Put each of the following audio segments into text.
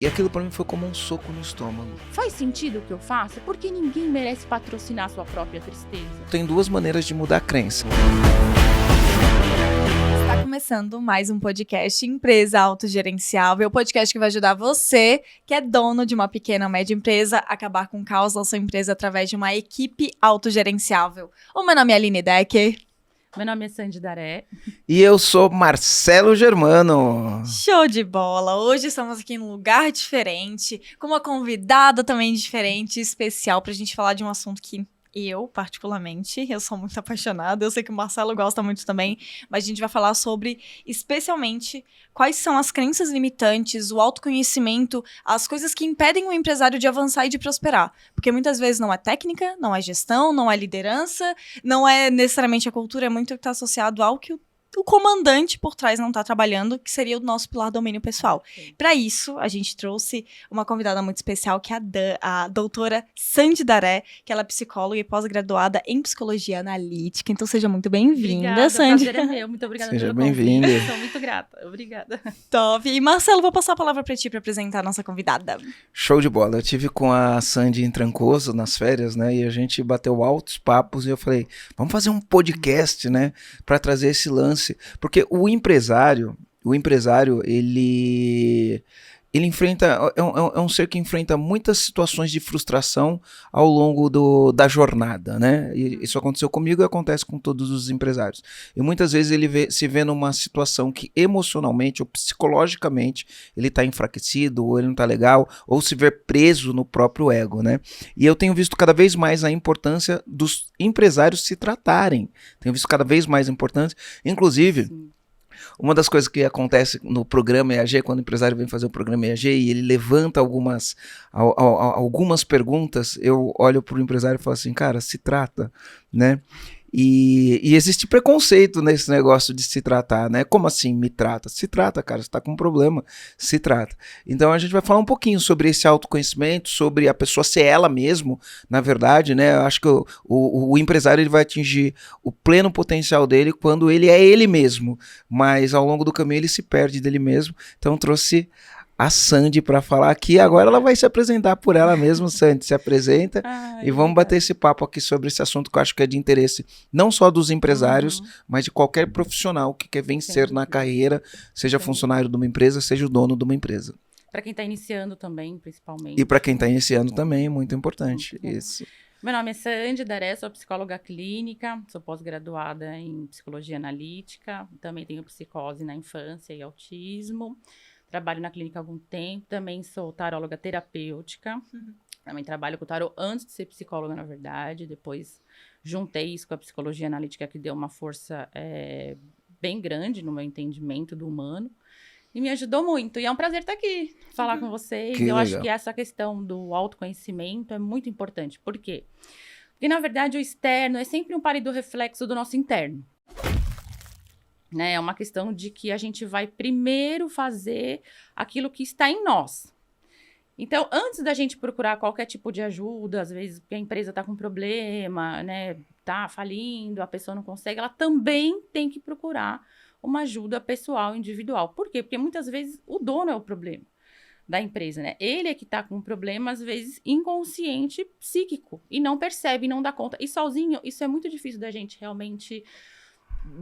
E aquilo pra mim foi como um soco no estômago. Faz sentido o que eu faço? Porque ninguém merece patrocinar sua própria tristeza. Tem duas maneiras de mudar a crença. Está começando mais um podcast Empresa Autogerenciável, o podcast que vai ajudar você, que é dono de uma pequena ou média empresa, a acabar com o caos da sua empresa através de uma equipe autogerenciável. O meu nome é Aline Decker. Meu nome é Sandy Daré. E eu sou Marcelo Germano. Show de bola! Hoje estamos aqui num lugar diferente, com uma convidada também diferente, especial, pra gente falar de um assunto que eu, particularmente, eu sou muito apaixonada, eu sei que o Marcelo gosta muito também, mas a gente vai falar sobre, especialmente, quais são as crenças limitantes, o autoconhecimento, as coisas que impedem o empresário de avançar e de prosperar. Porque muitas vezes não é técnica, não é gestão, não é liderança, não é necessariamente a cultura, é muito que está associado ao que o comandante por trás não está trabalhando, que seria o nosso pilar domínio pessoal. Para isso, a gente trouxe uma convidada muito especial, que é a doutora Sandy Daré, que ela é psicóloga e pós-graduada em psicologia analítica. Então, seja muito bem-vinda, Sandy. Obrigada, prazer é meu. Muito obrigada Seja pelo bem-vinda. convite. Sou muito grata. Obrigada. Top. E, Marcelo, vou passar a palavra para ti para apresentar a nossa convidada. Show de bola. Eu tive com a Sandy em Trancoso nas férias, né? E a gente bateu altos papos e eu falei, vamos fazer um podcast, né? Para trazer esse lance. Porque o empresário, ele enfrenta, é um ser que enfrenta muitas situações de frustração ao longo da jornada, né? E isso aconteceu comigo e acontece com todos os empresários. E muitas vezes ele se vê numa situação que emocionalmente ou psicologicamente ele está enfraquecido, ou ele não está legal, ou se vê preso no próprio ego, né? E eu tenho visto cada vez mais a importância dos empresários se tratarem. Tenho visto cada vez mais a importância, inclusive... Sim. Uma das coisas que acontece no programa EAG, quando o empresário vem fazer o programa EAG e ele levanta algumas perguntas, eu olho para o empresário e falo assim, cara, se trata, né? E existe preconceito nesse negócio de se tratar, né? Como assim me trata? Se trata, cara, você está com um problema, se trata. Então a gente vai falar um pouquinho sobre esse autoconhecimento, sobre a pessoa ser ela mesmo, na verdade, né? Eu acho que o empresário ele vai atingir o pleno potencial dele quando ele é ele mesmo, mas ao longo do caminho ele se perde dele mesmo. Então trouxe a Sandy para falar aqui, agora ela vai se apresentar por ela mesma. Sandy, se apresenta. E vamos bater esse papo aqui sobre esse assunto que eu acho que é de interesse não só dos empresários, mas de qualquer profissional que quer vencer na carreira, seja funcionário de uma empresa, seja o dono de uma empresa. Para quem está iniciando também, principalmente. E para quem está iniciando também, muito importante. Isso. Meu nome é Sandy Daré, sou psicóloga clínica, sou pós-graduada em psicologia analítica, também tenho psicose na infância e autismo. Trabalho na clínica há algum tempo, também sou taróloga terapêutica, também trabalho com tarô antes de ser psicóloga, na verdade, depois juntei isso com a psicologia analítica, que deu uma força bem grande no meu entendimento do humano, e me ajudou muito, e é um prazer estar aqui, falar com vocês. Eu acho que essa questão do autoconhecimento é muito importante. Por quê? Porque, na verdade, o externo é sempre um pálido reflexo do nosso interno. Né? É uma questão de que a gente vai primeiro fazer aquilo que está em nós. Então, antes da gente procurar qualquer tipo de ajuda, às vezes porque a empresa está com problema, né, tá falindo, a pessoa não consegue, ela também tem que procurar uma ajuda pessoal, individual. Por quê? Porque muitas vezes o dono é o problema da empresa, né? Ele é que está com um problema, às vezes, inconsciente, psíquico, e não percebe, não dá conta. E sozinho, isso é muito difícil da gente realmente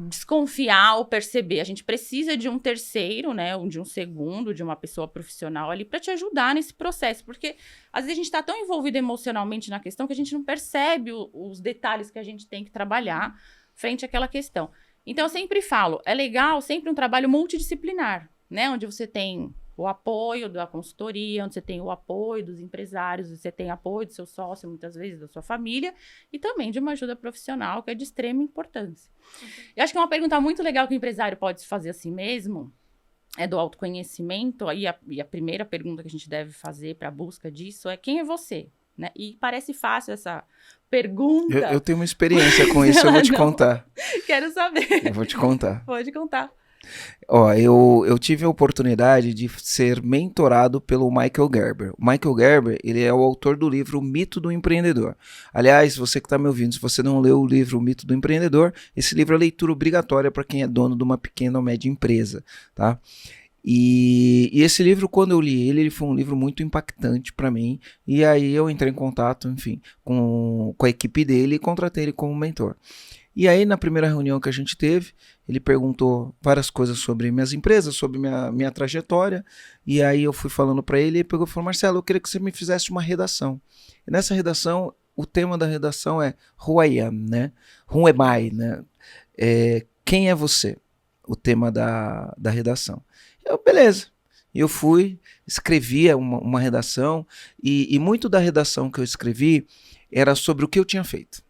desconfiar ou perceber. A gente precisa de um terceiro, né, ou de um segundo, de uma pessoa profissional ali para te ajudar nesse processo, porque às vezes a gente está tão envolvido emocionalmente na questão que a gente não percebe os detalhes que a gente tem que trabalhar frente àquela questão. Então eu sempre falo, é legal sempre um trabalho multidisciplinar, né, onde você tem o apoio da consultoria, onde você tem o apoio dos empresários, você tem apoio do seu sócio, muitas vezes da sua família, e também de uma ajuda profissional, que é de extrema importância. Eu acho que uma pergunta muito legal que o empresário pode fazer a si mesmo é do autoconhecimento, e a primeira pergunta que a gente deve fazer para a busca disso é: quem é você? Né? E parece fácil essa pergunta. Eu tenho uma experiência com isso, eu vou te contar. Quero saber. Eu vou te contar. Pode contar. Ó, eu tive a oportunidade de ser mentorado pelo Michael Gerber. O Michael Gerber, ele é o autor do livro O Mito do Empreendedor. Aliás, você que está me ouvindo, se você não leu o livro O Mito do Empreendedor, esse livro é leitura obrigatória para quem é dono de uma pequena ou média empresa, tá? E esse livro, quando eu li ele foi um livro muito impactante para mim. E aí eu entrei em contato, enfim, com a equipe dele e contratei ele como mentor. E aí, na primeira reunião que a gente teve, ele perguntou várias coisas sobre minhas empresas, sobre minha trajetória. E aí eu fui falando para ele e ele pegou e falou: Marcelo, eu queria que você me fizesse uma redação. E nessa redação, o tema da redação é Who I Am, né? Who am I, né? Quem é você? O tema da redação. Eu, beleza. E eu fui, escrevi uma redação e muito da redação que eu escrevi era sobre o que eu tinha feito.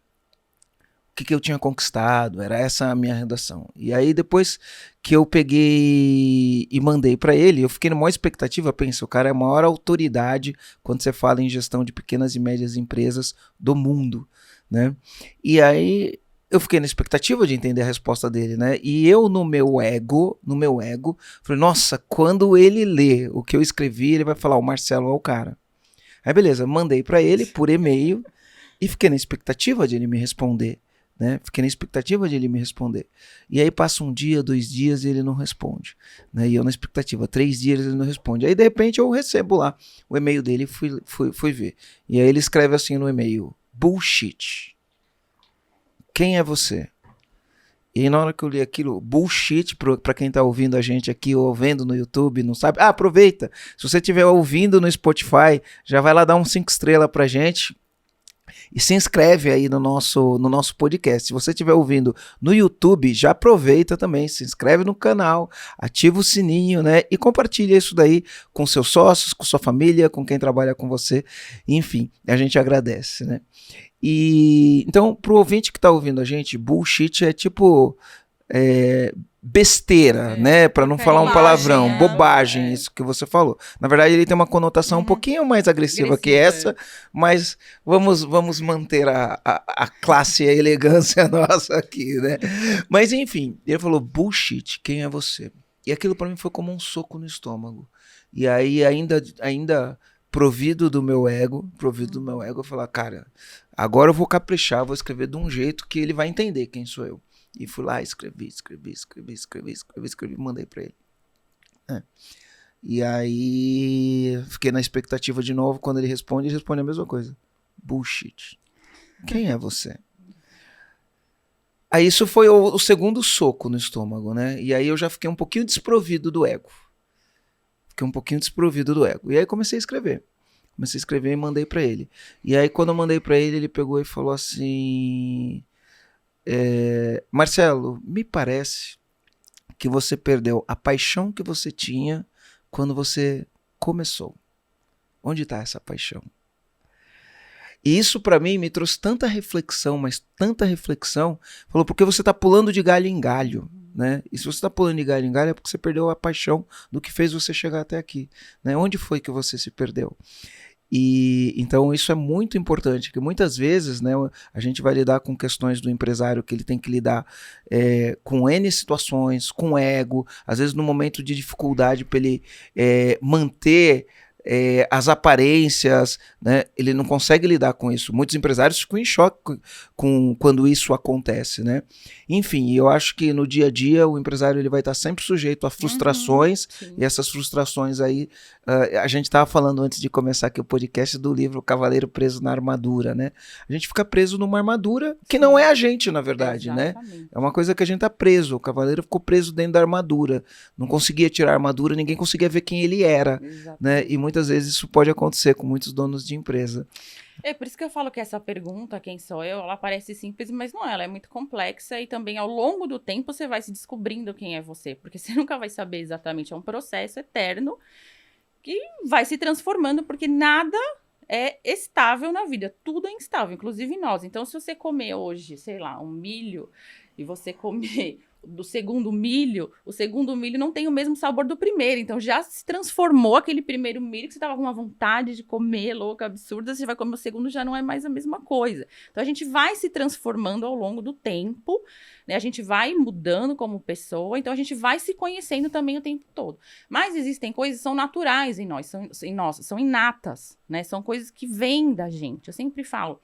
O que eu tinha conquistado, era essa a minha redação. E aí depois que eu peguei e mandei para ele, eu fiquei numa expectativa, pensa, o cara é a maior autoridade quando você fala em gestão de pequenas e médias empresas do mundo, né? E aí eu fiquei na expectativa de entender a resposta dele, né? E eu no meu ego, falei, nossa, quando ele lê o que eu escrevi, ele vai falar, o Marcelo é o cara. Aí beleza, mandei para ele por e-mail e fiquei na expectativa de ele me responder. Né? Fiquei na expectativa de ele me responder. E aí passa um dia, 2 dias e ele não responde. Né? E eu na expectativa, 3 dias ele não responde. Aí de repente eu recebo lá o e-mail dele e fui ver. E aí ele escreve assim no e-mail: bullshit. Quem é você? E na hora que eu li aquilo, bullshit, para quem tá ouvindo a gente aqui ou vendo no YouTube, não sabe? Aproveita. Se você estiver ouvindo no Spotify, já vai lá dar 5 estrelas pra gente. E se inscreve aí no nosso podcast. Se você estiver ouvindo no YouTube, já aproveita também, se inscreve no canal, ativa o sininho, né? E compartilha isso daí com seus sócios, com sua família, com quem trabalha com você. Enfim, a gente agradece, né? E então, pro ouvinte que tá ouvindo a gente, bullshit é tipo besteira, né? Para não falar um palavrão, bobagem, isso que você falou. Na verdade, ele tem uma conotação um pouquinho mais agressiva que essa, mas vamos manter a classe e a elegância nossa aqui, né? Mas enfim, ele falou, bullshit, quem é você? E aquilo para mim foi como um soco no estômago. E aí, ainda provido do meu ego, eu falei, cara, agora eu vou caprichar, vou escrever de um jeito que ele vai entender quem sou eu. E fui lá, escrevi, mandei pra ele. E aí, fiquei na expectativa de novo, quando ele responde a mesma coisa. Bullshit. Quem é você? Aí isso foi o segundo soco no estômago, né? E aí eu já fiquei um pouquinho desprovido do ego. E aí comecei a escrever. E mandei pra ele. E aí quando eu mandei pra ele, ele pegou e falou assim... Marcelo, me parece que você perdeu a paixão que você tinha quando você começou. Onde está essa paixão? E isso para mim me trouxe tanta reflexão, mas tanta reflexão. Falou, porque você está pulando de galho em galho, né? E se você está pulando de galho em galho é porque você perdeu a paixão do que fez você chegar até aqui, né? Onde foi que você se perdeu? E então isso é muito importante, porque muitas vezes, né, a gente vai lidar com questões do empresário que ele tem que lidar com N situações, com ego, às vezes no momento de dificuldade para ele manter as aparências, né, ele não consegue lidar com isso. Muitos empresários ficam em choque quando isso acontece, né? Enfim, eu acho que no dia a dia o empresário ele vai estar sempre sujeito a frustrações, e essas frustrações aí, a gente estava falando antes de começar aqui o podcast do livro Cavaleiro Preso na Armadura, né? A gente fica preso numa armadura que não é a gente, na verdade, né? É uma coisa que a gente tá preso, o cavaleiro ficou preso dentro da armadura, não conseguia tirar a armadura, ninguém conseguia ver quem ele era, né? E muitas vezes isso pode acontecer com muitos donos de empresa. É por isso que eu falo que essa pergunta, quem sou eu, ela parece simples, mas não é, ela é muito complexa e também ao longo do tempo você vai se descobrindo quem é você, porque você nunca vai saber exatamente, é um processo eterno que vai se transformando, porque nada é estável na vida, tudo é instável, inclusive nós. Então, se você comer hoje, sei lá, um milho, e você comer do segundo milho, o segundo milho não tem o mesmo sabor do primeiro, então já se transformou aquele primeiro milho que você tava com uma vontade de comer, louca, absurda, você vai comer o segundo, já não é mais a mesma coisa. Então a gente vai se transformando ao longo do tempo, né? A gente vai mudando como pessoa, então a gente vai se conhecendo também o tempo todo. Mas existem coisas que são naturais em nós, são inatas, né? São coisas que vêm da gente. Eu sempre falo,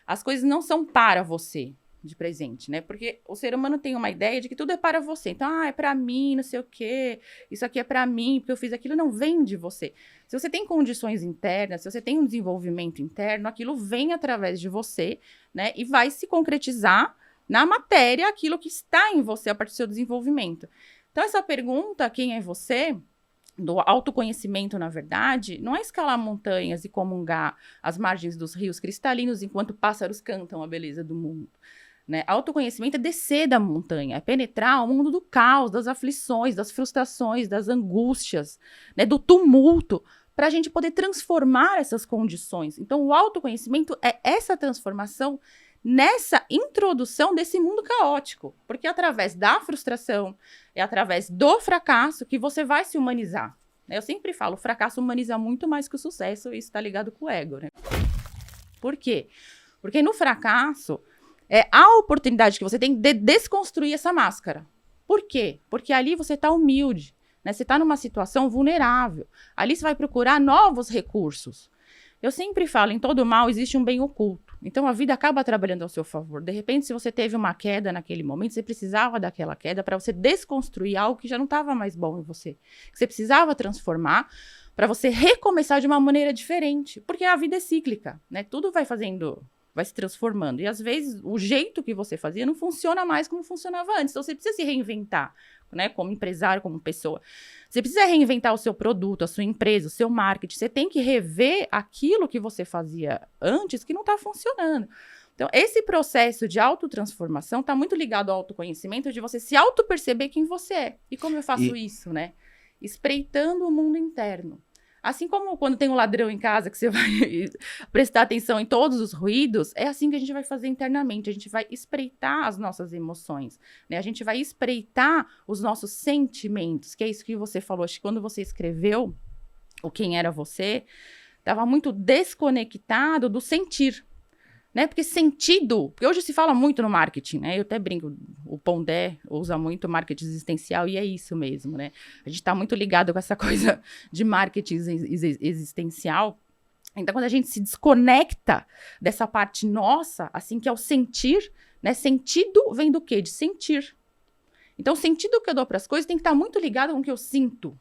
as coisas não são para você. de presente, né? Porque o ser humano tem uma ideia de que tudo é para você. Então, é para mim, não sei o quê. Isso aqui é para mim, porque eu fiz aquilo. Não vem de você. Se você tem condições internas, se você tem um desenvolvimento interno, aquilo vem através de você, né? E vai se concretizar na matéria aquilo que está em você a partir do seu desenvolvimento. Então, essa pergunta, quem é você, do autoconhecimento, na verdade, não é escalar montanhas e comungar as margens dos rios cristalinos enquanto pássaros cantam a beleza do mundo. Né? Autoconhecimento é descer da montanha, é penetrar o mundo do caos, das aflições, das frustrações, das angústias, né? Do tumulto, para a gente poder transformar essas condições. Então, o autoconhecimento é essa transformação nessa introdução desse mundo caótico, porque é através da frustração, é através do fracasso que você vai se humanizar. Eu sempre falo, o fracasso humaniza muito mais que o sucesso, e isso está ligado com o ego, né? Por quê? Porque no fracasso é a oportunidade que você tem de desconstruir essa máscara. Por quê? Porque ali você está humilde, né? Você está numa situação vulnerável. Ali você vai procurar novos recursos. Eu sempre falo, em todo mal existe um bem oculto. Então, a vida acaba trabalhando ao seu favor. De repente, se você teve uma queda naquele momento, você precisava daquela queda para você desconstruir algo que já não estava mais bom em você. Que você precisava transformar para você recomeçar de uma maneira diferente. Porque a vida é cíclica, né? Tudo vai se transformando. E, às vezes, o jeito que você fazia não funciona mais como funcionava antes. Então, você precisa se reinventar, né? Como empresário, como pessoa. Você precisa reinventar o seu produto, a sua empresa, o seu marketing. Você tem que rever aquilo que você fazia antes que não está funcionando. Então, esse processo de autotransformação está muito ligado ao autoconhecimento, de você se auto-perceber quem você é. E como eu faço isso, né? Espreitando o mundo interno. Assim como quando tem um ladrão em casa, que você vai prestar atenção em todos os ruídos, é assim que a gente vai fazer internamente. A gente vai espreitar as nossas emoções, né? A gente vai espreitar os nossos sentimentos, que é isso que você falou. Acho que quando você escreveu o Quem Era Você, estava muito desconectado do sentir. Né? Porque sentido, porque hoje se fala muito no marketing, né? Eu até brinco, o Pondé usa muito marketing existencial e é isso mesmo, né? A gente está muito ligado com essa coisa de marketing existencial. Então, quando a gente se desconecta dessa parte nossa, assim, que é o sentir, né? Sentido vem do quê? De sentir. Então, o sentido que eu dou para as coisas tem que estar muito ligado com o que eu sinto.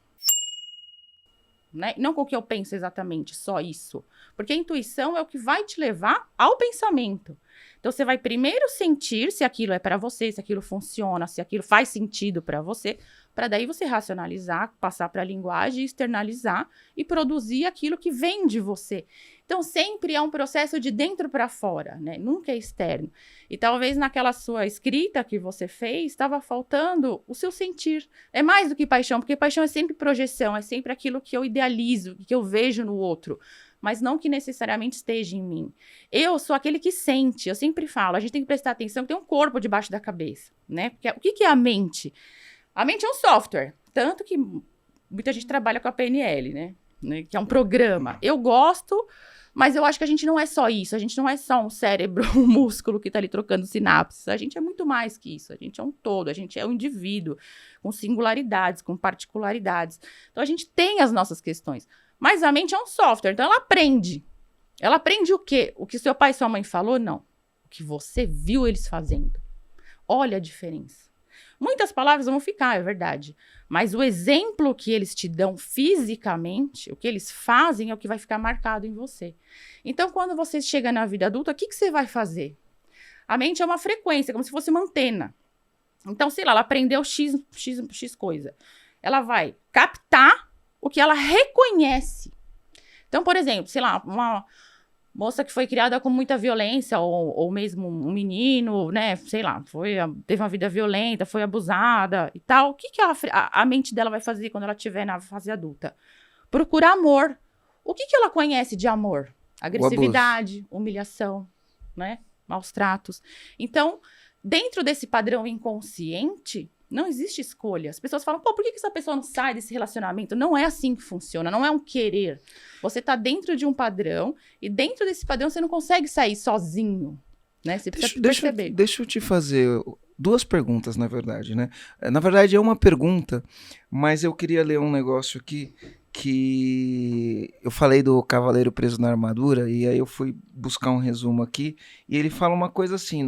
Né? Não com o que eu penso exatamente, só isso. Porque a intuição é o que vai te levar ao pensamento. Então, você vai primeiro sentir se aquilo é para você, se aquilo funciona, se aquilo faz sentido para você, para daí você racionalizar, passar para a linguagem, externalizar e produzir aquilo que vem de você. Então, sempre é um processo de dentro para fora, né? Nunca é externo. E talvez naquela sua escrita que você fez, estava faltando o seu sentir. É mais do que paixão, porque paixão é sempre projeção, é sempre aquilo que eu idealizo, que eu vejo no outro, mas não que necessariamente esteja em mim. Eu sou aquele que sente, eu sempre falo, a gente tem que prestar atenção que tem um corpo debaixo da cabeça, né? Porque o que é a mente? A mente é um software, tanto que muita gente trabalha com a PNL, né? Que é um programa. Eu gosto, mas eu acho que a gente não é só isso. A gente não é só um cérebro, um músculo que está ali trocando sinapses. A gente é muito mais que isso. A gente é um todo. A gente é um indivíduo com singularidades, com particularidades. Então, a gente tem as nossas questões. Mas a mente é um software. Então, ela aprende. Ela aprende o quê? O que seu pai e sua mãe falou? Não. O que você viu eles fazendo. Olha a diferença. Muitas palavras vão ficar, é verdade. Mas o exemplo que eles te dão fisicamente, o que eles fazem é o que vai ficar marcado em você. Então, quando você chega na vida adulta, o que você vai fazer? A mente é uma frequência, como se fosse uma antena. Então, sei lá, ela aprendeu X coisa. Ela vai captar o que ela reconhece. Então, por exemplo, sei lá, uma moça que foi criada com muita violência, ou mesmo um menino, né, sei lá, teve uma vida violenta, foi abusada e tal. O que a mente dela vai fazer quando ela estiver na fase adulta? Procurar amor. O que ela conhece de amor? Agressividade, humilhação, né, maus tratos. Então, dentro desse padrão inconsciente, não existe escolha. As pessoas falam, por que essa pessoa não sai desse relacionamento? Não é assim que funciona, não é um querer. Você tá dentro de um padrão e dentro desse padrão você não consegue sair sozinho, né? Você precisa perceber. Deixa eu te fazer duas perguntas, na verdade, né? Na verdade, é uma pergunta, mas eu queria ler um negócio aqui que eu falei do cavaleiro preso na armadura, e aí eu fui buscar um resumo aqui, e ele fala uma coisa assim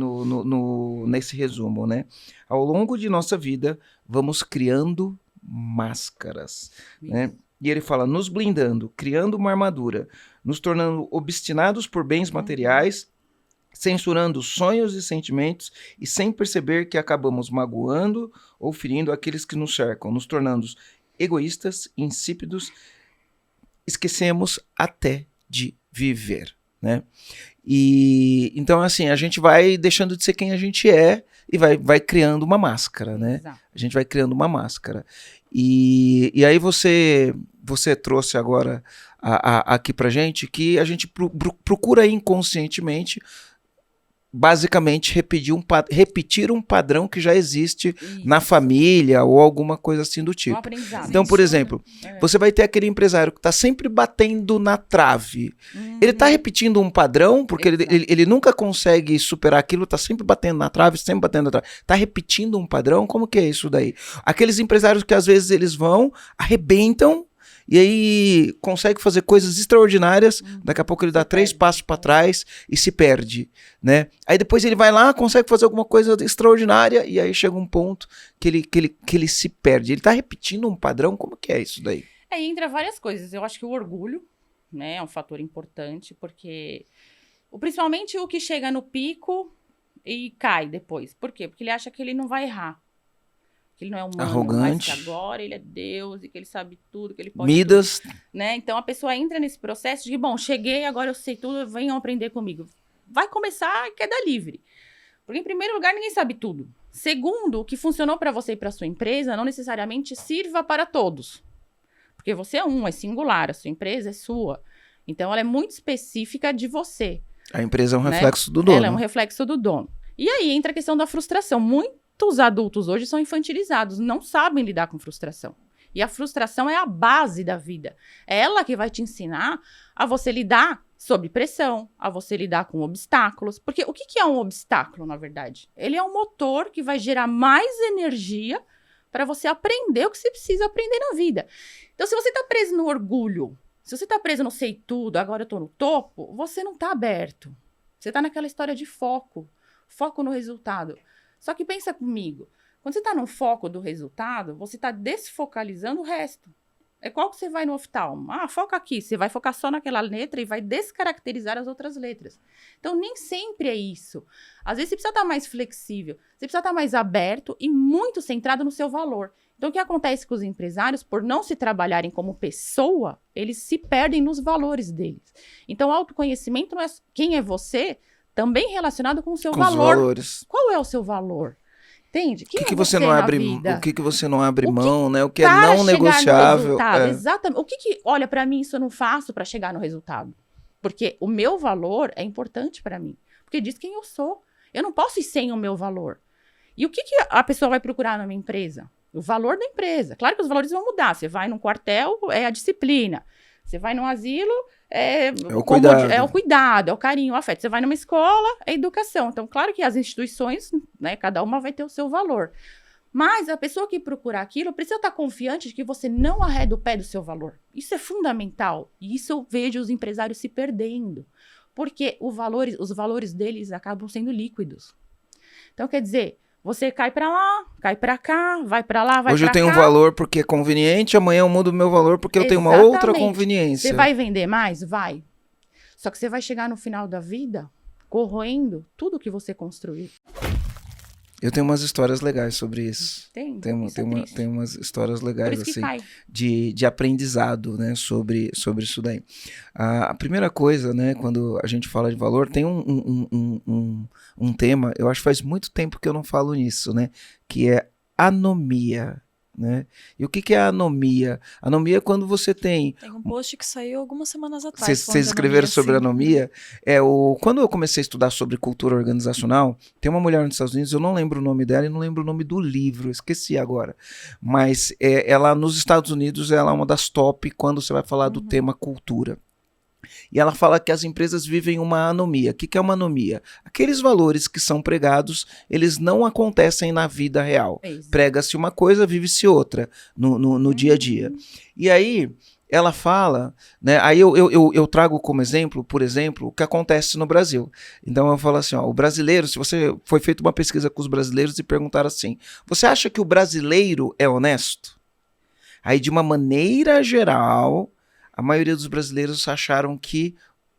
nesse resumo, né? Ao longo de nossa vida, vamos criando máscaras, né? E ele fala, nos blindando, criando uma armadura, nos tornando obstinados por bens materiais, censurando sonhos e sentimentos, e sem perceber que acabamos magoando ou ferindo aqueles que nos cercam, nos tornando egoístas, insípidos, esquecemos até de viver, né? E então, assim, a gente vai deixando de ser quem a gente é e vai criando uma máscara, né? Exato. A gente vai criando uma máscara. E aí você trouxe agora aqui pra gente que a gente procura inconscientemente basicamente repetir um padrão que já existe na família ou alguma coisa assim do Um tipo. aprendizado. Então, por exemplo, você vai ter aquele empresário que está sempre batendo na trave. Ele está repetindo um padrão, porque ele nunca consegue superar aquilo, está sempre batendo na trave, sempre batendo na trave. Está repetindo um padrão? Como que é isso daí? Aqueles empresários que às vezes eles vão, arrebentam, e aí consegue fazer coisas extraordinárias, daqui a pouco ele dá 3 passos para trás e se perde, né? Aí depois ele vai lá, consegue fazer alguma coisa extraordinária e aí chega um ponto que ele se perde. Ele tá repetindo um padrão, como que é isso daí? Entra várias coisas. Eu acho que o orgulho, né, é um fator importante, porque principalmente o que chega no pico e cai depois. Por quê? Porque ele acha que ele não vai errar. Que ele não é humano, arrogante, mas que agora ele é Deus e que ele sabe tudo, que ele pode Midas, tudo, né? Então a pessoa entra nesse processo de, bom, cheguei, agora eu sei tudo, venham aprender comigo. Vai começar queda livre. Porque em primeiro lugar, ninguém sabe tudo. Segundo, o que funcionou para você e para sua empresa não necessariamente sirva para todos. Porque você é singular, a sua empresa é sua. Então ela é muito específica de você. A empresa é um né? reflexo do dono. Ela é um reflexo do dono. E aí entra a questão da frustração. Muitos adultos hoje são infantilizados, não sabem lidar com frustração. E a frustração é a base da vida. É ela que vai te ensinar a você lidar sob pressão, a você lidar com obstáculos. Porque o que é um obstáculo, na verdade? Ele é um motor que vai gerar mais energia para você aprender o que você precisa aprender na vida. Então, se você está preso no orgulho, se você está preso no sei tudo, agora eu estou no topo, você não está aberto. Você está naquela história de foco no resultado. Só que pensa comigo, quando você está no foco do resultado, você está desfocalizando o resto. É qual que você vai no oftalmo? Foca aqui. Você vai focar só naquela letra e vai descaracterizar as outras letras. Então, nem sempre é isso. Às vezes, você precisa estar mais flexível. Você precisa estar mais aberto e muito centrado no seu valor. Então, o que acontece com os empresários, por não se trabalharem como pessoa, eles se perdem nos valores deles. Então, o autoconhecimento não é quem é você, também relacionado com o seu valor. Os valores. Qual é o seu valor? Entende? O que você não abre, vida? o que você não abre mão, né? O que Para é não chegar negociável. No exatamente. O que olha, para mim, isso eu não faço para chegar no resultado. Porque o meu valor é importante para mim. Porque diz quem eu sou. Eu não posso ir sem o meu valor. E o que a pessoa vai procurar na minha empresa? O valor da empresa. Claro que os valores vão mudar. Você vai num quartel, é a disciplina. Você vai num asilo, é o cuidado. É o cuidado, é o carinho, o afeto. Você vai numa escola, é a educação. Então, claro que as instituições, né, cada uma vai ter o seu valor. Mas a pessoa que procura aquilo precisa estar confiante de que você não arreda o pé do seu valor. Isso é fundamental. E isso eu vejo os empresários se perdendo. Porque os valores deles acabam sendo líquidos. Então, quer dizer, você cai pra lá, cai pra cá, vai pra lá, vai pra cá. Hoje eu tenho um valor porque é conveniente, amanhã eu mudo o meu valor porque eu tenho uma outra conveniência. Você vai vender mais? Vai. Só que você vai chegar no final da vida corroendo tudo que você construiu. Eu tenho umas histórias legais sobre isso. Tem umas histórias legais assim, de aprendizado, né, sobre isso daí. A primeira coisa, né, quando a gente fala de valor, tem um tema, eu acho que faz muito tempo que eu não falo nisso, né, que é anomia. Né? E o que é a anomia? Anomia é quando você tem... Tem um post que saiu algumas semanas atrás. Vocês escreveram sobre anomia? Quando eu comecei a estudar sobre cultura organizacional, tem uma mulher nos Estados Unidos, eu não lembro o nome dela e não lembro o nome do livro, esqueci agora. Mas ela nos Estados Unidos ela é uma das top quando você vai falar do tema cultura. E ela fala que as empresas vivem uma anomia. O que é uma anomia? Aqueles valores que são pregados, eles não acontecem na vida real. Prega-se uma coisa, vive-se outra no dia a dia. E aí, ela fala, né? Aí eu trago como exemplo, por exemplo, o que acontece no Brasil. Então eu falo assim, ó, o brasileiro, se você foi feita uma pesquisa com os brasileiros e perguntaram assim, você acha que o brasileiro é honesto? Aí de uma maneira geral, a maioria dos brasileiros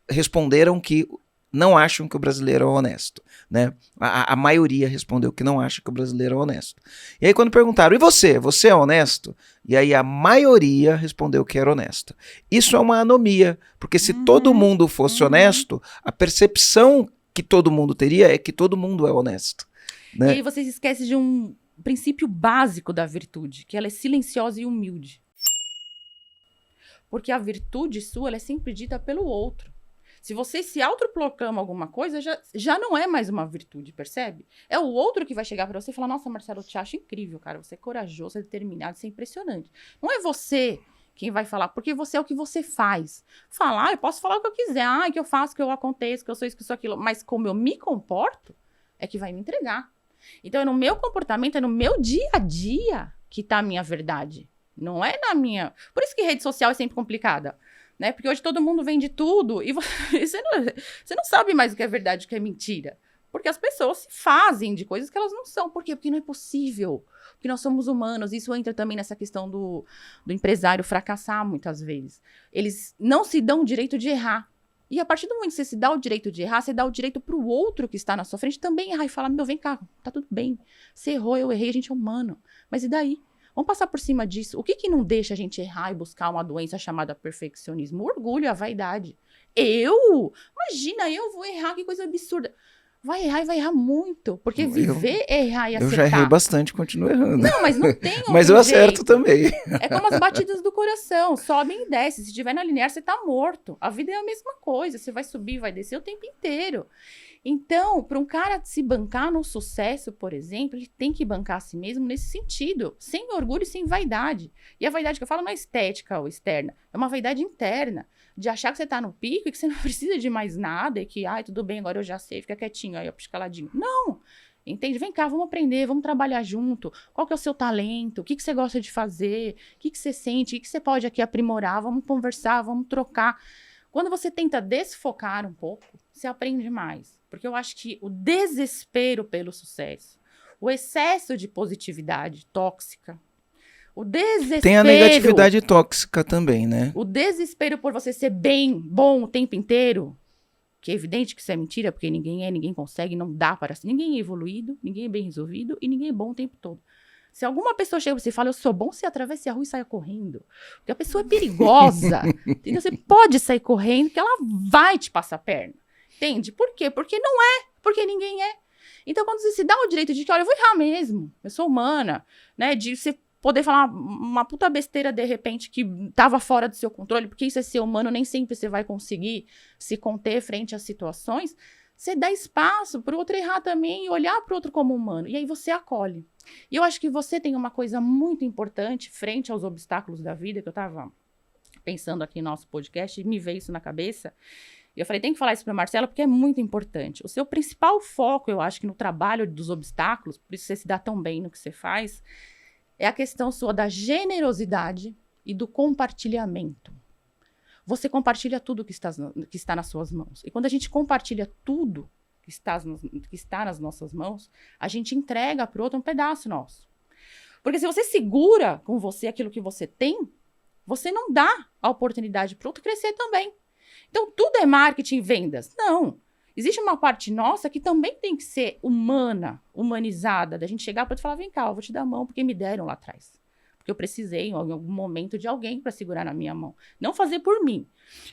responderam que não acham que o brasileiro é honesto, né? A maioria respondeu que não acha que o brasileiro é honesto. E aí quando perguntaram, e você? Você é honesto? E aí a maioria respondeu que era honesta. Isso é uma anomia, porque se todo mundo fosse honesto, a percepção que todo mundo teria é que todo mundo é honesto, né? E aí você se esquece de um princípio básico da virtude, que ela é silenciosa e humilde. Porque a virtude sua, ela é sempre dita pelo outro. Se você se autoproclama alguma coisa, já não é mais uma virtude, percebe? É o outro que vai chegar pra você e falar, nossa, Marcelo, eu te acho incrível, cara. Você é corajoso, você é determinado, você é impressionante. Não é você quem vai falar, porque você é o que você faz. Falar, eu posso falar o que eu quiser. Que eu faço, que eu aconteço, que eu sou isso, que eu sou aquilo. Mas como eu me comporto, é que vai me entregar. Então, é no meu comportamento, é no meu dia a dia que tá a minha verdade. Não é na minha... Por isso que rede social é sempre complicada. Né? Porque hoje todo mundo vende tudo e você não sabe mais o que é verdade e o que é mentira. Porque as pessoas se fazem de coisas que elas não são. Por quê? Porque não é possível. Porque nós somos humanos. Isso entra também nessa questão do empresário fracassar muitas vezes. Eles não se dão o direito de errar. E a partir do momento que você se dá o direito de errar, você dá o direito para o outro que está na sua frente também errar e falar, meu, vem cá, tá tudo bem. Você errou, eu errei, a gente é humano. Mas e daí? Vamos passar por cima disso. O que não deixa a gente errar e buscar uma doença chamada perfeccionismo? O orgulho, a vaidade. Imagina, eu vou errar, que coisa absurda. Vai errar e vai errar muito. Porque viver, errar e acertar... Eu já errei bastante, continuo errando. Não, mas não tem mas eu acerto também. É como as batidas do coração. Sobem e descem. Se estiver na linear, você tá morto. A vida é a mesma coisa. Você vai subir, vai descer o tempo inteiro. Então, para um cara se bancar no sucesso, por exemplo, ele tem que bancar a si mesmo nesse sentido, sem orgulho e sem vaidade. E a vaidade que eu falo não é estética ou externa, é uma vaidade interna, de achar que você tá no pico e que você não precisa de mais nada e que, tudo bem, agora eu já sei, fica quietinho, aí, piscaladinho. Não! Entende? Vem cá, vamos aprender, vamos trabalhar junto. Qual que é o seu talento? O que você gosta de fazer? O que você sente? O que você pode aqui aprimorar? Vamos conversar, vamos trocar. Quando você tenta desfocar um pouco, você aprende mais. Porque eu acho que o desespero pelo sucesso, o excesso de positividade tóxica, o desespero... Tem a negatividade tóxica também, né? O desespero por você ser bom o tempo inteiro, que é evidente que isso é mentira, porque ninguém consegue, não dá para... Ninguém é evoluído, ninguém é bem resolvido e ninguém é bom o tempo todo. Se alguma pessoa chega e você fala, eu sou bom, você atravessa a rua e saia correndo. Porque a pessoa é perigosa. Entendeu? Você pode sair correndo que ela vai te passar a perna. Entende? Por quê? Porque não é. Porque ninguém é. Então, quando você se dá o direito de que, olha, eu vou errar mesmo. Eu sou humana. Né? De você poder falar uma puta besteira, de repente, que estava fora do seu controle. Porque isso é ser humano. Nem sempre você vai conseguir se conter frente às situações. Você dá espaço para o outro errar também e olhar para o outro como humano. E aí você acolhe. E eu acho que você tem uma coisa muito importante frente aos obstáculos da vida, que eu estava pensando aqui no nosso podcast, e me veio isso na cabeça. E eu falei, tem que falar isso para o Marcelo, porque é muito importante. O seu principal foco, eu acho que no trabalho dos obstáculos, por isso você se dá tão bem no que você faz, é a questão sua da generosidade e do compartilhamento. Você compartilha tudo que está nas suas mãos. E quando a gente compartilha tudo que está nas nossas mãos, a gente entrega para o outro um pedaço nosso. Porque se você segura com você aquilo que você tem, você não dá a oportunidade para o outro crescer também. Então, tudo é marketing e vendas. Não. Existe uma parte nossa que também tem que ser humana, humanizada, da gente chegar para o outro e falar, vem cá, eu vou te dar a mão porque me deram lá atrás. Porque eu precisei, em algum momento, de alguém para segurar na minha mão. Não fazer por mim,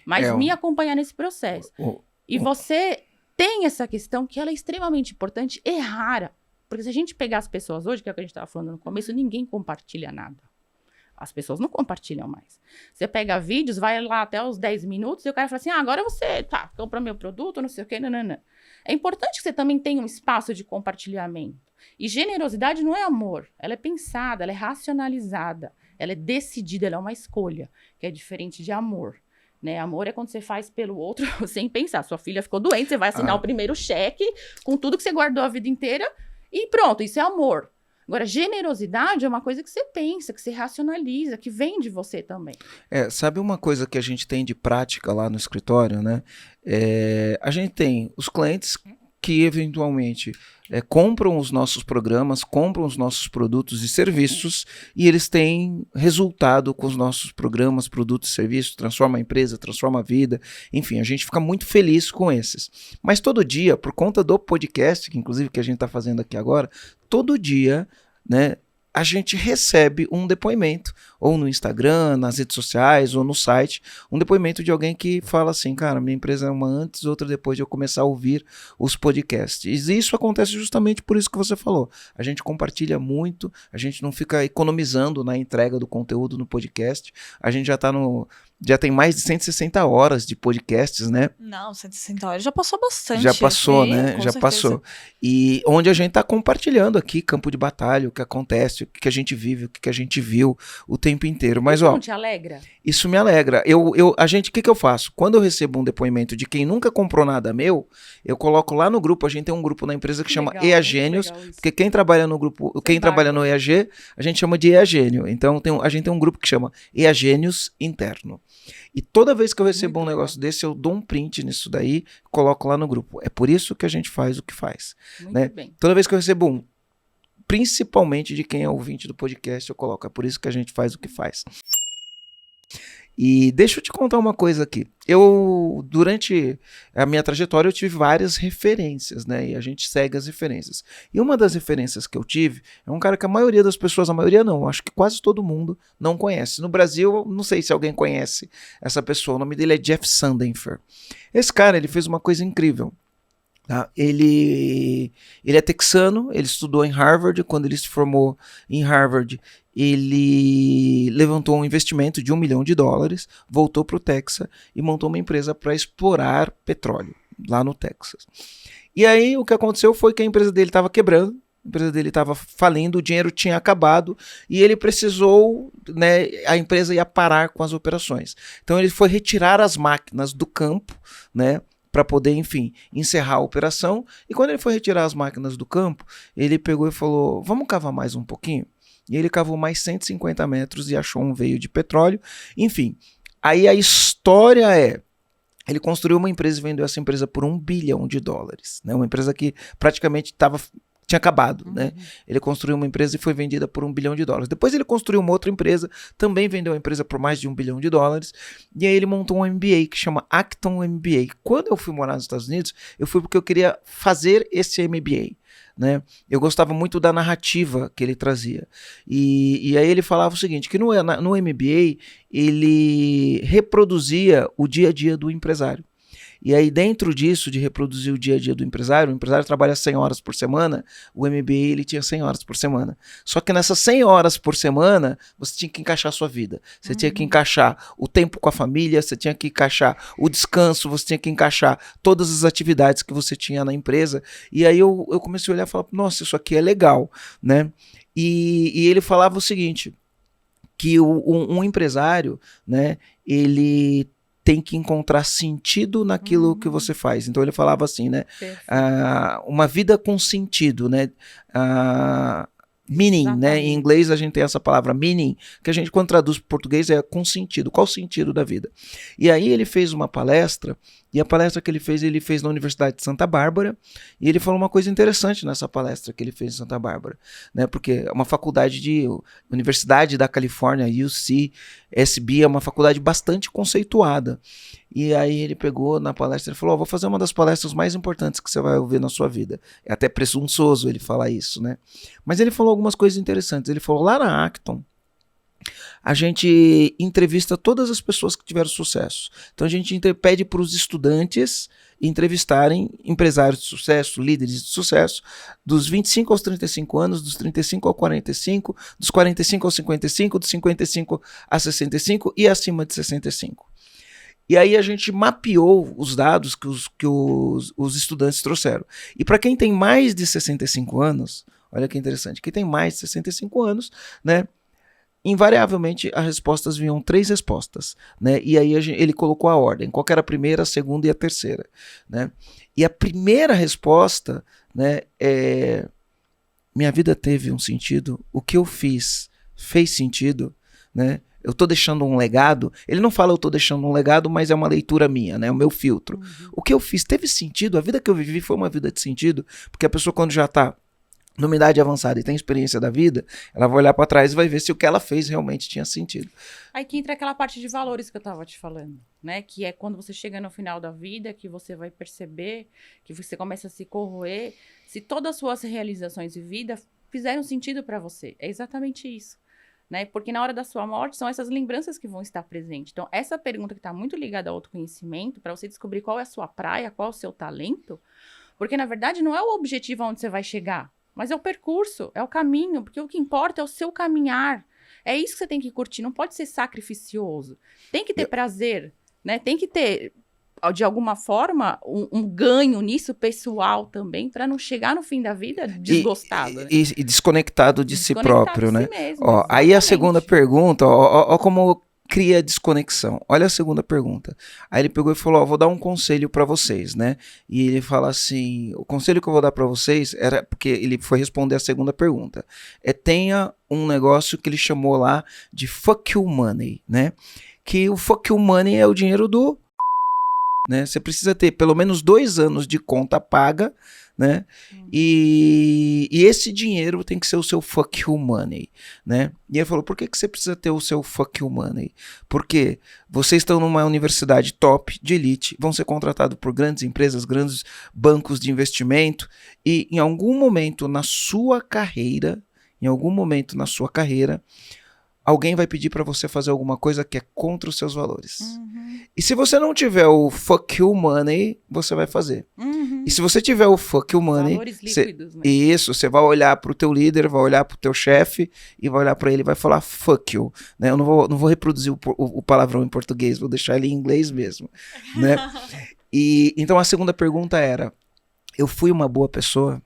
mas me acompanhar nesse processo. E você tem essa questão que ela é extremamente importante e rara. Porque se a gente pegar as pessoas hoje, que é o que a gente estava falando no começo, ninguém compartilha nada. As pessoas não compartilham mais. Você pega vídeos, vai lá até os 10 minutos e o cara fala assim, agora você, compra meu produto, não sei o quê, nanana. É importante que você também tenha um espaço de compartilhamento. E generosidade não é amor, ela é pensada, ela é racionalizada, ela é decidida, ela é uma escolha, que é diferente de amor. Né? Amor é quando você faz pelo outro sem pensar. Sua filha ficou doente, você vai assinar o primeiro cheque com tudo que você guardou a vida inteira e pronto, isso é amor. Agora, generosidade é uma coisa que você pensa, que você racionaliza, que vem de você também. Sabe uma coisa que a gente tem de prática lá no escritório, né? A gente tem os clientes que eventualmente compram os nossos programas, compram os nossos produtos e serviços, e eles têm resultado com os nossos programas, produtos e serviços, transforma a empresa, transforma a vida, enfim, a gente fica muito feliz com esses. Mas todo dia, por conta do podcast, que inclusive que a gente está fazendo aqui agora, todo dia, né, a gente recebe um depoimento, ou no Instagram, nas redes sociais, ou no site, um depoimento de alguém que fala assim, cara, minha empresa é uma antes, outra depois de eu começar a ouvir os podcasts. E isso acontece justamente por isso que você falou. A gente compartilha muito, a gente não fica economizando na entrega do conteúdo no podcast, a gente já tem mais de 160 horas de podcasts, né? Não, 160 horas já passou bastante. Já passou, Sim, né? com Já certeza. passou. E onde a gente está compartilhando aqui, campo de batalha, o que acontece, o que a gente vive, o que a gente viu o tempo inteiro. Mas, Isso ó, não te alegra? isso me alegra. O que eu faço? Quando eu recebo um depoimento de quem nunca comprou nada meu, eu coloco lá no grupo, a gente tem um grupo na empresa que chama legal, EA muito Gênios, legal isso. porque quem trabalha no grupo, Você quem trabalha no bárbaro. EAG, a gente chama de EA Gênio. Então a gente tem um grupo que chama EA Gênios Interno. E toda vez que eu recebo Muito um negócio desse, eu dou um print nisso daí, coloco lá no grupo. É por isso que a gente faz o que faz. Muito né? bem. Toda vez que eu recebo um, principalmente de quem é ouvinte do podcast, eu coloco. É por isso que a gente faz o que faz. E deixa eu te contar uma coisa aqui. Durante a minha trajetória, eu tive várias referências, né? E a gente segue as referências. E uma das referências que eu tive é um cara que a maioria das pessoas, a maioria não, acho que quase todo mundo não conhece. No Brasil, eu não sei se alguém conhece essa pessoa. O nome dele é Jeff Sandenfer. Esse cara, ele fez uma coisa incrível. Tá? Ele é texano, ele estudou em Harvard. Quando ele se formou em Harvard, ele levantou um investimento de $1 milhão, voltou para o Texas e montou uma empresa para explorar petróleo lá no Texas. E aí o que aconteceu foi que a empresa dele estava quebrando, a empresa dele estava falindo, o dinheiro tinha acabado e ele precisou, né, a empresa ia parar com as operações. Então ele foi retirar as máquinas do campo, né, para poder, enfim, encerrar a operação. E quando ele foi retirar as máquinas do campo, ele pegou e falou, vamos cavar mais um pouquinho? E ele cavou mais 150 metros e achou um veio de petróleo. Enfim, aí a história ele construiu uma empresa e vendeu essa empresa por $1 bilhão, né? Uma empresa que praticamente tinha acabado, né? Ele construiu uma empresa e foi vendida por $1 bilhão. Depois ele construiu uma outra empresa, também vendeu a empresa por mais de $1 bilhão. E aí ele montou um MBA que chama Acton MBA. Quando eu fui morar nos Estados Unidos, eu fui porque eu queria fazer esse MBA. Né? Eu gostava muito da narrativa que ele trazia. E aí ele falava o seguinte, que no MBA ele reproduzia o dia a dia do empresário. E aí dentro disso, de reproduzir o dia a dia do empresário, o empresário trabalha 100 horas por semana, o MBA ele tinha 100 horas por semana. Só que nessas 100 horas por semana, você tinha que encaixar a sua vida. Você tinha que encaixar o tempo com a família, você tinha que encaixar o descanso, você tinha que encaixar todas as atividades que você tinha na empresa. E aí eu comecei a olhar e falar, nossa, isso aqui é legal, né? E ele falava o seguinte, que um empresário, né, ele tem que encontrar sentido naquilo que você faz. Então ele falava assim, né? Uma vida com sentido, né? Meaning, Exatamente. né? Em inglês a gente tem essa palavra meaning, que a gente quando traduz para o português é com sentido. Qual o sentido da vida? E aí ele fez uma palestra, e a palestra que ele fez na Universidade de Santa Bárbara, e ele falou uma coisa interessante nessa palestra que ele fez em Santa Bárbara, né? Porque é uma faculdade Universidade da Califórnia, UCSB, é uma faculdade bastante conceituada. E aí ele pegou na palestra e falou, vou fazer uma das palestras mais importantes que você vai ouvir na sua vida. É até presunçoso ele falar isso, né? Mas ele falou algumas coisas interessantes. Ele falou, lá na Acton, a gente entrevista todas as pessoas que tiveram sucesso. Então a gente pede para os estudantes entrevistarem empresários de sucesso, líderes de sucesso, dos 25 aos 35 anos, dos 35 aos 45, dos 45 aos 55, dos 55 a 65 e acima de 65. E aí a gente mapeou os dados que os estudantes trouxeram. E para quem tem mais de 65 anos, olha que interessante, quem tem mais de 65 anos, né, invariavelmente as respostas vinham 3 respostas, né? E aí ele colocou a ordem, qual que era a primeira, a segunda e a terceira, né? E a primeira resposta, né, minha vida teve um sentido, o que eu fiz fez sentido, né? Eu tô deixando um legado. Ele não fala eu tô deixando um legado, mas é uma leitura minha, né? O meu filtro. O que eu fiz teve sentido, a vida que eu vivi foi uma vida de sentido, porque a pessoa quando já tá numa idade avançada e tem experiência da vida, ela vai olhar pra trás e vai ver se o que ela fez realmente tinha sentido. Aí que entra aquela parte de valores que eu tava te falando, né? Que é quando você chega no final da vida, que você vai perceber, que você começa a se corroer, se todas as suas realizações de vida fizeram sentido pra você. É exatamente isso. Né? Porque na hora da sua morte são essas lembranças que vão estar presentes. Então, essa pergunta que está muito ligada ao autoconhecimento, para você descobrir qual é a sua praia, qual é o seu talento, porque na verdade não é o objetivo aonde você vai chegar, mas é o percurso, é o caminho, porque o que importa é o seu caminhar. É isso que você tem que curtir, não pode ser sacrificioso. Tem que ter prazer, né? Tem que ter, de alguma forma, um ganho nisso pessoal também, para não chegar no fim da vida desgostado. Né? E desconectado de si próprio, né? Si mesmo, ó, aí a segunda pergunta, ó como cria desconexão. Olha a segunda pergunta. Aí ele pegou e falou, ó, vou dar um conselho para vocês, né? E ele fala assim, o conselho que eu vou dar para vocês era, porque ele foi responder a segunda pergunta, tenha um negócio que ele chamou lá de fuck you money, né? Que o fuck you money é o dinheiro do... Né? Você precisa ter pelo menos 2 anos de conta paga, né? E esse dinheiro tem que ser o seu fuck you money, né? E ele falou, por que você precisa ter o seu fuck you money? Porque vocês estão numa universidade top, de elite, vão ser contratados por grandes empresas, grandes bancos de investimento, e em algum momento na sua carreira, alguém vai pedir para você fazer alguma coisa que é contra os seus valores. E se você não tiver o fuck you money, você vai fazer. E se você tiver o fuck you money, valores líquidos, né? Isso, você vai olhar pro teu líder, vai olhar pro teu chefe e vai olhar para ele e vai falar fuck you. Né? Eu não vou reproduzir o palavrão em português, vou deixar ele em inglês mesmo. Né? E então a segunda pergunta era, eu fui uma boa pessoa?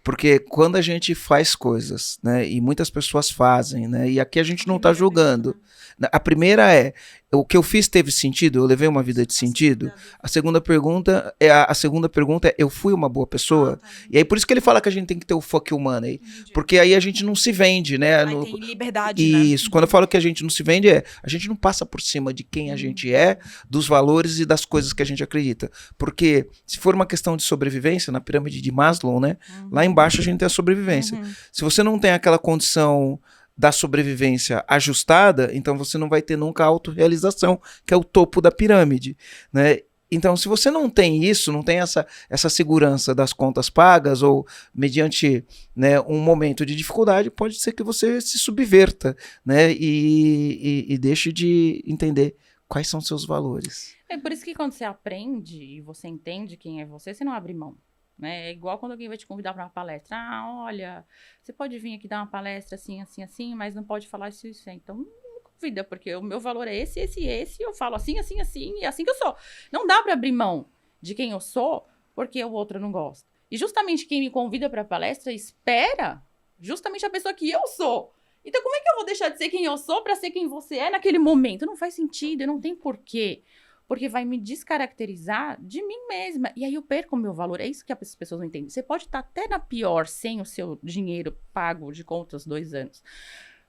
Porque quando a gente faz coisas, né, e muitas pessoas fazem, né, e aqui a gente não está julgando. A primeira é, o que eu fiz teve sentido? Eu levei uma vida de sentido? A segunda pergunta é, eu fui uma boa pessoa? E aí por isso que ele fala que a gente tem que ter o fuck you money. Porque aí a gente não se vende, né? Aí tem liberdade, isso, né? Quando eu falo que a gente não se vende, a gente não passa por cima de quem a gente é, dos valores e das coisas que a gente acredita. Porque se for uma questão de sobrevivência, na pirâmide de Maslow, né? Lá embaixo a gente tem a sobrevivência. Se você não tem aquela condição da sobrevivência ajustada, então você não vai ter nunca a autorrealização, que é o topo da pirâmide, né? Então, se você não tem isso, não tem essa segurança das contas pagas ou mediante, né, um momento de dificuldade, pode ser que você se subverta, né, e deixe de entender quais são seus valores. É por isso que quando você aprende e você entende quem é você não abre mão. Né? É igual quando alguém vai te convidar para uma palestra. Olha, você pode vir aqui dar uma palestra assim, assim, assim, mas não pode falar isso, isso. Então, não me convida, porque o meu valor é esse, e eu falo assim, assim, assim, e é assim que eu sou. Não dá para abrir mão de quem eu sou, porque o outro não gosta. E justamente quem me convida para a palestra espera justamente a pessoa que eu sou. Então, como é que eu vou deixar de ser quem eu sou para ser quem você é naquele momento? Não faz sentido, não tem porquê. Porque vai me descaracterizar de mim mesma. E aí eu perco o meu valor. É isso que as pessoas não entendem. Você pode estar até na pior, sem o seu dinheiro pago de contas 2 anos.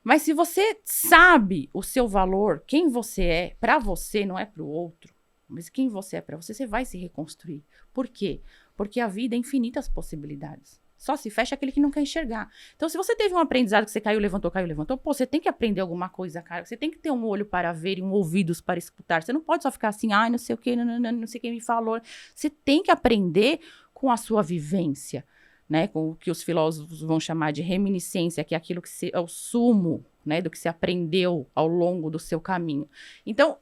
Mas se você sabe o seu valor, quem você é, para você, não é para o outro, mas quem você é para você, você vai se reconstruir. Por quê? Porque a vida é infinitas possibilidades. Só se fecha aquele que não quer enxergar. Então, se você teve um aprendizado que você caiu, levantou, pô, você tem que aprender alguma coisa, cara. Você tem que ter um olho para ver e um ouvidos para escutar. Você não pode só ficar assim, ai, não sei o que, não sei quem me falou. Você tem que aprender com a sua vivência, né? Com o que os filósofos vão chamar de reminiscência, que é aquilo que é o sumo, né, do que se aprendeu ao longo do seu caminho. Então,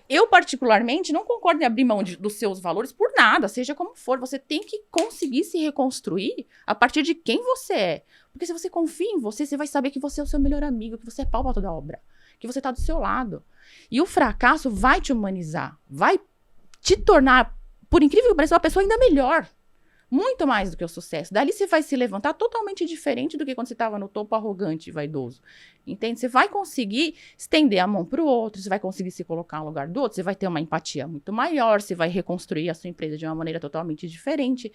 eu particularmente não concordo em abrir mão dos seus valores por nada, seja como for. Você tem que conseguir se reconstruir a partir de quem você é. Porque se você confia em você, você vai saber que você é o seu melhor amigo, que você é pau pra toda obra, que você tá do seu lado. E o fracasso vai te humanizar, vai te tornar, por incrível que pareça, uma pessoa ainda melhor. Muito mais do que o sucesso. Dali você vai se levantar totalmente diferente do que quando você estava no topo arrogante e vaidoso. Entende? Você vai conseguir estender a mão para o outro, você vai conseguir se colocar no lugar do outro, você vai ter uma empatia muito maior, você vai reconstruir a sua empresa de uma maneira totalmente diferente.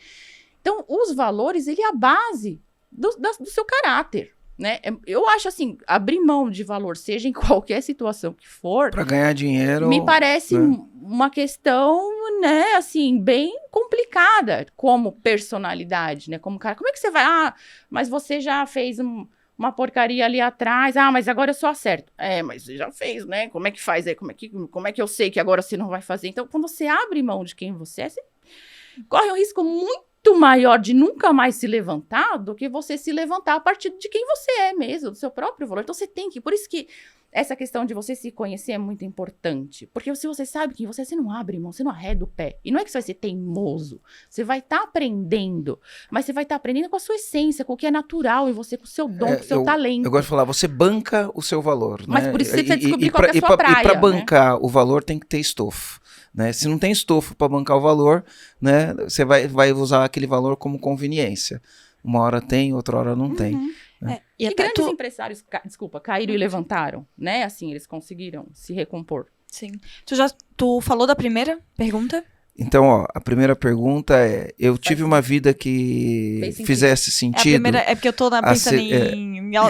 Então, os valores, ele é a base do seu caráter, né? Eu acho assim, abrir mão de valor, seja em qualquer situação que for, Para ganhar dinheiro, me parece né? uma questão, né, assim, bem complicada como personalidade, né? Como cara, como é que você vai? Mas você já fez uma porcaria ali atrás. Mas agora eu só acerto. Mas você já fez, né? Como é que faz aí? Como é que eu sei que agora você não vai fazer? Então, quando você abre mão de quem você é, você corre um risco muito maior de nunca mais se levantar do que você se levantar a partir de quem você é mesmo, do seu próprio valor. Então, você tem que... Por isso que essa questão de você se conhecer é muito importante. Porque se você sabe quem você é, você não abre mão, você não arreda o pé. E não é que você vai ser teimoso. Você vai estar aprendendo. Mas você vai estar aprendendo com a sua essência, com o que é natural em você, com o seu dom, com o seu talento. Eu gosto de falar, você banca o seu valor, Mas né? por isso você precisa descobrir qual que é a sua praia, E para bancar o valor tem que ter estofo. Né? Se não tem estofo para bancar o valor, né, você vai usar aquele valor como conveniência. Uma hora tem, outra hora não tem. Né? E grandes empresários, caíram e levantaram, né? Assim, eles conseguiram se recompor. Sim. Tu falou da primeira pergunta? Então, ó, a primeira pergunta é: eu tive uma vida que fizesse sentido? A primeira, é porque eu tô pensando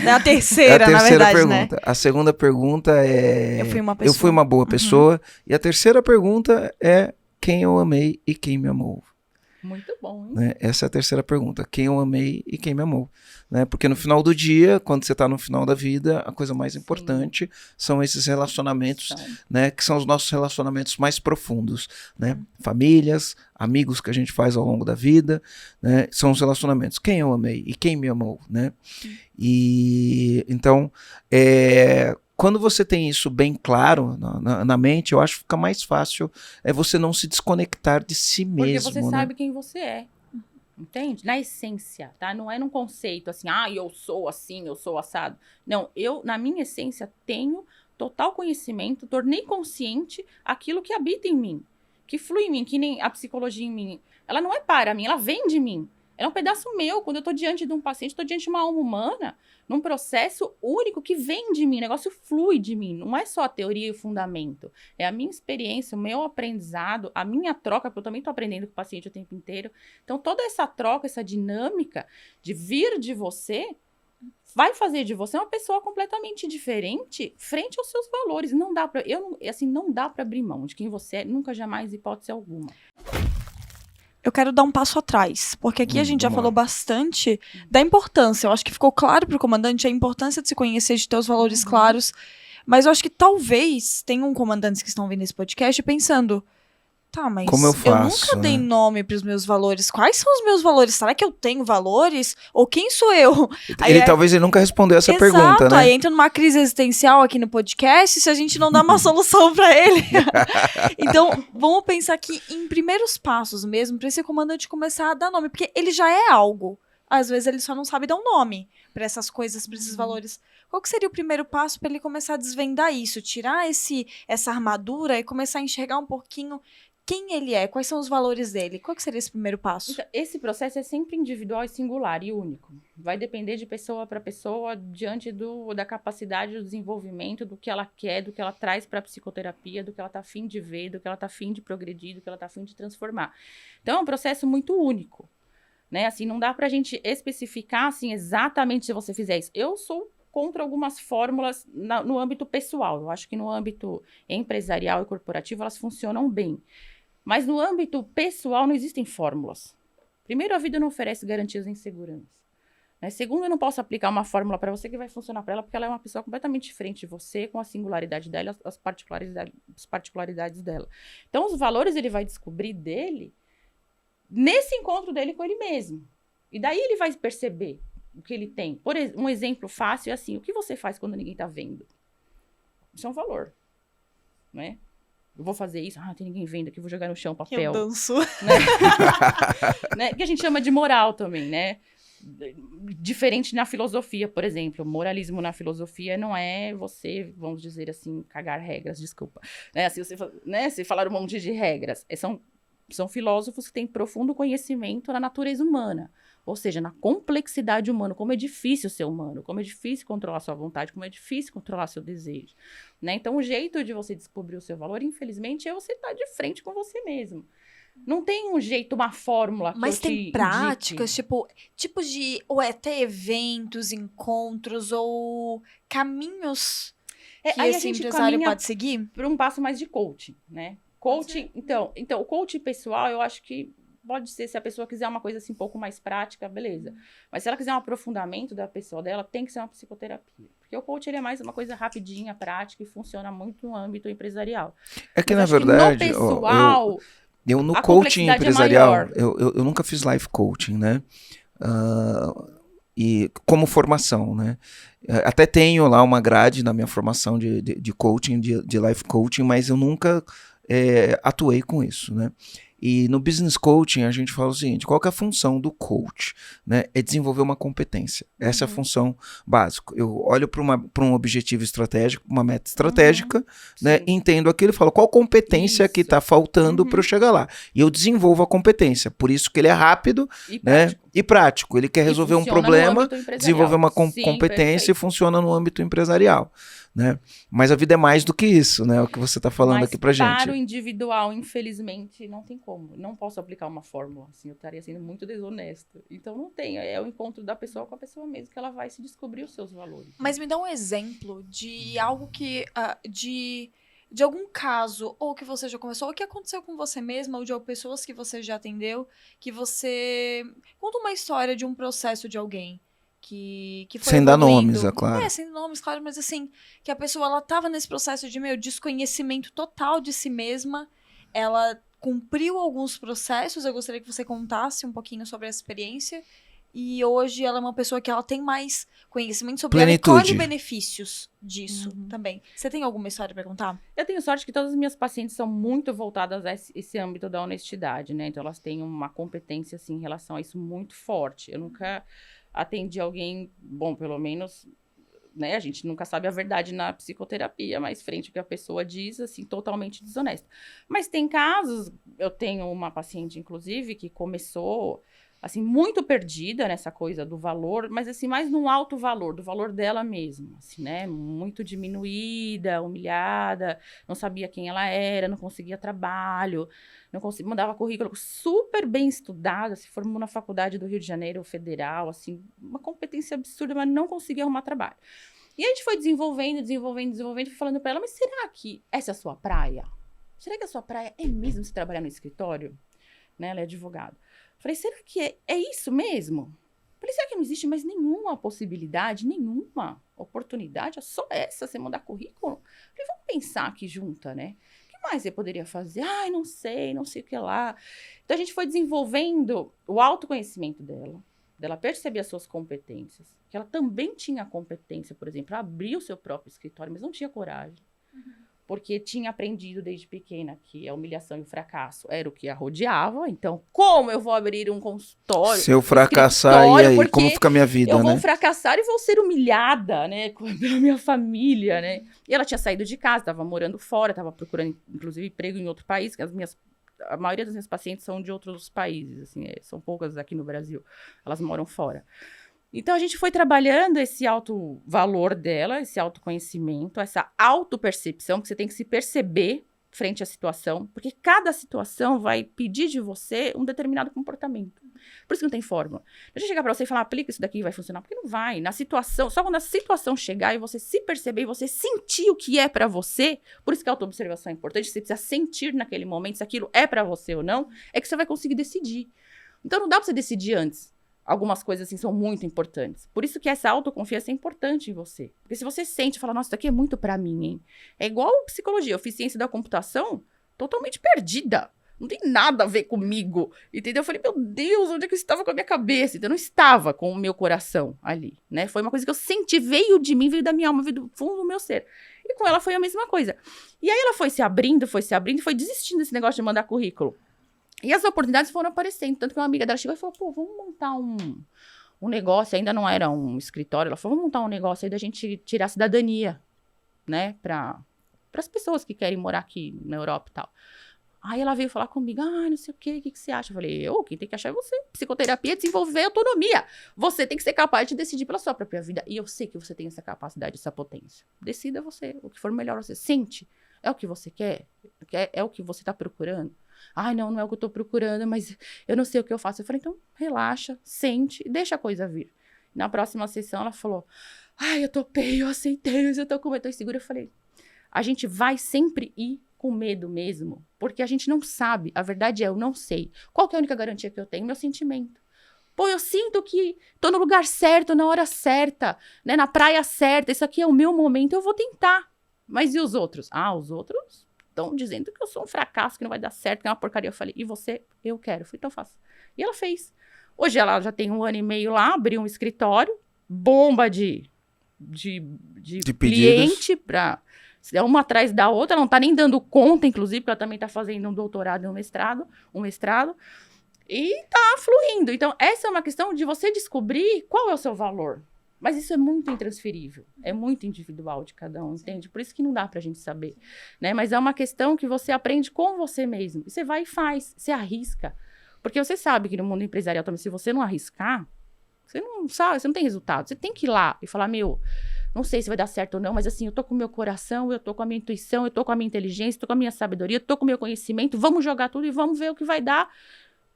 é a terceira, na verdade, pergunta. Né? A segunda pergunta é: eu fui uma boa pessoa. E a terceira pergunta é: quem eu amei e quem me amou? Muito bom, hein? Né? Essa é a terceira pergunta. Quem eu amei e quem me amou. Né? Porque no final do dia, quando você está no final da vida, a coisa mais importante são esses relacionamentos, né? Que são os nossos relacionamentos mais profundos. Né? Famílias, amigos que a gente faz ao longo da vida, né? São os relacionamentos. Quem eu amei e quem me amou. Né? E então, quando você tem isso bem claro na mente, eu acho que fica mais fácil você não se desconectar de si mesmo. Porque você sabe quem você é. Entende? Na essência, tá? Não é num conceito assim, eu sou assim, eu sou assado. Não, eu, na minha essência, tenho total conhecimento, tornei consciente aquilo que habita em mim, que flui em mim, que nem a psicologia em mim. Ela não é para mim, ela vem de mim. É um pedaço meu. Quando eu tô diante de um paciente, tô diante de uma alma humana, num processo único que vem de mim, o negócio flui de mim. Não é só a teoria e o fundamento. É a minha experiência, o meu aprendizado, a minha troca, porque eu também tô aprendendo com o paciente o tempo inteiro. Então, toda essa troca, essa dinâmica de vir de você, vai fazer de você uma pessoa completamente diferente frente aos seus valores. Não dá pra, não dá pra abrir mão de quem você é, nunca, jamais, hipótese alguma. Eu quero dar um passo atrás, porque aqui a gente já falou bastante da importância. Eu acho que ficou claro para o comandante a importância de se conhecer, de ter os valores claros. Mas eu acho que talvez tenham comandantes que estão vendo esse podcast pensando: tá, mas como eu faço, nunca dei nome para os meus valores. Quais são os meus valores? Será que eu tenho valores? Ou quem sou eu? Talvez ele nunca respondeu essa pergunta, né? Aí entra numa crise existencial aqui no podcast se a gente não dá uma solução para ele. Então, vamos pensar aqui em primeiros passos mesmo, para esse comandante começar a dar nome, porque ele já é algo. Às vezes ele só não sabe dar um nome para essas coisas, para esses valores. Qual que seria o primeiro passo para ele começar a desvendar isso, tirar essa armadura e começar a enxergar um pouquinho quem ele é, quais são os valores dele? Qual que seria esse primeiro passo? Então, esse processo é sempre individual e singular e único. Vai depender de pessoa para pessoa, diante da capacidade do desenvolvimento, do que ela quer, do que ela traz para a psicoterapia, do que ela está afim de ver, do que ela está afim de progredir, do que ela está afim de transformar. Então, é um processo muito único. Né? Assim, não dá para a gente especificar assim, exatamente se você fizer isso. Eu sou contra algumas fórmulas no âmbito pessoal. Eu acho que no âmbito empresarial e corporativo elas funcionam bem. Mas no âmbito pessoal não existem fórmulas. Primeiro, a vida não oferece garantias em segurança. Né? Segundo, eu não posso aplicar uma fórmula para você que vai funcionar para ela, porque ela é uma pessoa completamente diferente de você, com a singularidade dela, as particularidades dela. Então, os valores ele vai descobrir dele nesse encontro dele com ele mesmo. E daí ele vai perceber o que ele tem. Um exemplo fácil é assim: o que você faz quando ninguém está vendo? Isso é um valor. Né? Eu vou fazer isso, tem ninguém vendo aqui, vou jogar no chão papel. Eu danço. Né? Que a gente chama de moral também, né? Diferente na filosofia, por exemplo. Moralismo na filosofia não é você, vamos dizer assim, cagar regras, desculpa. Né? Assim, você falar um monte de regras. São filósofos que têm profundo conhecimento na natureza humana. Ou seja, na complexidade humana, como é difícil ser humano, como é difícil controlar sua vontade, como é difícil controlar seu desejo. Né? Então, o jeito de você descobrir o seu valor, infelizmente, é você estar de frente com você mesmo. Não tem um jeito, uma fórmula que Mas eu tem te práticas, indique. tipos de, ou é ter eventos, encontros, ou caminhos que Aí a esse gente empresário caminha pode seguir? para um passo mais de coaching, né? Coaching, então, o coaching pessoal, eu acho que pode ser, se a pessoa quiser uma coisa assim um pouco mais prática, beleza. Mas se ela quiser um aprofundamento da pessoa dela, tem que ser uma psicoterapia. Porque o coaching ele é mais uma coisa rapidinha, prática e funciona muito no âmbito empresarial. É que, Mas na acho que no verdade, pessoal, eu no a coaching complexidade é empresarial, maior. eu nunca fiz life coaching, né? Ah, e como formação, né? Até tenho lá uma grade na minha formação de coaching, de life coaching, mas eu nunca atuei com isso, né? E no business coaching a gente fala o seguinte: qual que é a função do coach? Né? É desenvolver uma competência. Essa é a função básica. Eu olho para um objetivo estratégico, uma meta estratégica, né? Sim. Entendo aquilo e falo qual competência que Isso. está faltando para eu chegar lá. E eu desenvolvo a competência. Por isso que ele é rápido, E né? prático. E prático. Ele quer E resolver um funciona no problema, âmbito empresarial. desenvolver uma Sim, competência e perfeito. funciona no âmbito empresarial. Né? Mas a vida é mais do que isso, né? O que você está falando Mas aqui pra gente. para o individual, infelizmente, não tem como. Não posso aplicar uma fórmula, assim, eu estaria sendo muito desonesto. Então não tem, é o encontro da pessoa com a pessoa mesmo, que ela vai se descobrir os seus valores. Mas me dá um exemplo de algo que, de algum caso, ou que você já conversou, ou que aconteceu com você mesma, ou de pessoas que você já atendeu, que você conta uma história de um processo de alguém que foi Sem dar evoluindo. nomes, é claro. Sem nomes, claro, mas assim, que a pessoa, ela tava nesse processo de, desconhecimento total de si mesma, ela cumpriu alguns processos, eu gostaria que você contasse um pouquinho sobre essa experiência, e hoje ela é uma pessoa que ela tem mais conhecimento sobre ela e Plenitude. colhe benefícios disso também. Você tem alguma história pra contar? Eu tenho sorte que todas as minhas pacientes são muito voltadas a esse âmbito da honestidade, né? Então elas têm uma competência, assim, em relação a isso muito forte. Eu nunca atendi alguém, bom, pelo menos, né? A gente nunca sabe a verdade na psicoterapia, mas frente ao que a pessoa diz, assim, totalmente desonesta. Mas tem casos, eu tenho uma paciente, inclusive, que começou, assim, muito perdida nessa coisa do valor, mas, assim, mais no alto valor, do valor dela mesma, assim, né? Muito diminuída, humilhada, não sabia quem ela era, não conseguia trabalho, não conseguia, mandava currículo super bem estudada, se formou na faculdade do Rio de Janeiro, federal, assim, uma competência absurda, mas não conseguia arrumar trabalho. E a gente foi desenvolvendo, falando pra ela, mas será que essa é a sua praia? Será que a sua praia é mesmo se trabalhar no escritório? Né? Ela é advogada. Falei, será que é isso mesmo? Falei, será que não existe mais nenhuma possibilidade, nenhuma oportunidade? É só essa, você mandar currículo? Falei, vamos pensar aqui junta, né? O que mais você poderia fazer? Ai, não sei o que lá. Então, a gente foi desenvolvendo o autoconhecimento dela perceber as suas competências, que ela também tinha competência, por exemplo, para abrir o seu próprio escritório, mas não tinha coragem. Porque tinha aprendido desde pequena que a humilhação e o fracasso era o que a rodeava. Então, como eu vou abrir um consultório? Se eu fracassar, e aí? Como fica a minha vida, eu vou né? fracassar e vou ser humilhada, né? Pela minha família, né? E ela tinha saído de casa, estava morando fora, estava procurando, inclusive, emprego em outro país, que a maioria das minhas pacientes são de outros países, assim, são poucas aqui no Brasil. Elas moram fora. Então, a gente foi trabalhando esse alto valor dela, esse autoconhecimento, essa autopercepção, que você tem que se perceber frente à situação, porque cada situação vai pedir de você um determinado comportamento. Por isso que não tem fórmula. Deixa eu chegar pra você e falar, aplica isso daqui e vai funcionar, porque não vai. Na situação, só quando a situação chegar e você se perceber e você sentir o que é pra você, por isso que a autoobservação é importante, você precisa sentir naquele momento se aquilo é pra você ou não, é que você vai conseguir decidir. Então, não dá pra você decidir antes. Algumas coisas, assim, são muito importantes. Por isso que essa autoconfiança é importante em você. Porque se você sente e fala, nossa, isso daqui é muito pra mim, hein? É igual psicologia. Eu fiz ciência da computação totalmente perdida. Não tem nada a ver comigo, entendeu? Eu falei, meu Deus, onde é que eu estava com a minha cabeça? Então, eu não estava com o meu coração ali, né? Foi uma coisa que eu senti, veio de mim, veio da minha alma, veio do fundo do meu ser. E com ela foi a mesma coisa. E aí, ela foi se abrindo, e foi desistindo desse negócio de mandar currículo. E as oportunidades foram aparecendo, tanto que uma amiga dela chegou e falou, pô, vamos montar um negócio, ainda não era um escritório, ela falou, vamos montar um negócio aí da gente tirar a cidadania, né, para as pessoas que querem morar aqui na Europa e tal. Aí ela veio falar comigo, não sei o que você acha? Eu falei, quem tem que achar é você. Psicoterapia é desenvolver autonomia. Você tem que ser capaz de decidir pela sua própria vida. E eu sei que você tem essa capacidade, essa potência. Decida você, o que for melhor você. Sente, é o que você quer? É o que você está procurando? Ai, não é o que eu tô procurando, mas eu não sei o que eu faço. Eu falei, então relaxa, sente e deixa a coisa vir. Na próxima sessão ela falou, ai, eu topei, eu aceitei, eu tô com medo, tô insegura. Eu falei, a gente vai sempre ir com medo mesmo, porque a gente não sabe. A verdade é, eu não sei. Qual que é a única garantia que eu tenho? Meu sentimento. Pô, eu sinto que tô no lugar certo, na hora certa, né, na praia certa, isso aqui é o meu momento, eu vou tentar. Mas e os outros? Ah, os outros estão dizendo que eu sou um fracasso, que não vai dar certo, que é uma porcaria. Eu falei, e você? Eu quero. Eu falei, então faça. E ela fez. Hoje ela já tem 1 ano e meio lá, abriu um escritório, bomba de cliente para uma atrás da outra, não tá nem dando conta, inclusive, porque ela também tá fazendo um doutorado e um mestrado, e tá fluindo. Então, essa é uma questão de você descobrir qual é o seu valor. Mas isso é muito intransferível, é muito individual de cada um, entende? Por isso que não dá pra gente saber, né? Mas é uma questão que você aprende com você mesmo. E você vai e faz, você arrisca. Porque você sabe que no mundo empresarial também, se você não arriscar, você não sabe, você não tem resultado. Você tem que ir lá e falar, não sei se vai dar certo ou não, mas assim, eu tô com o meu coração, eu tô com a minha intuição, eu tô com a minha inteligência, eu tô com a minha sabedoria, eu tô com o meu conhecimento, vamos jogar tudo e vamos ver o que vai dar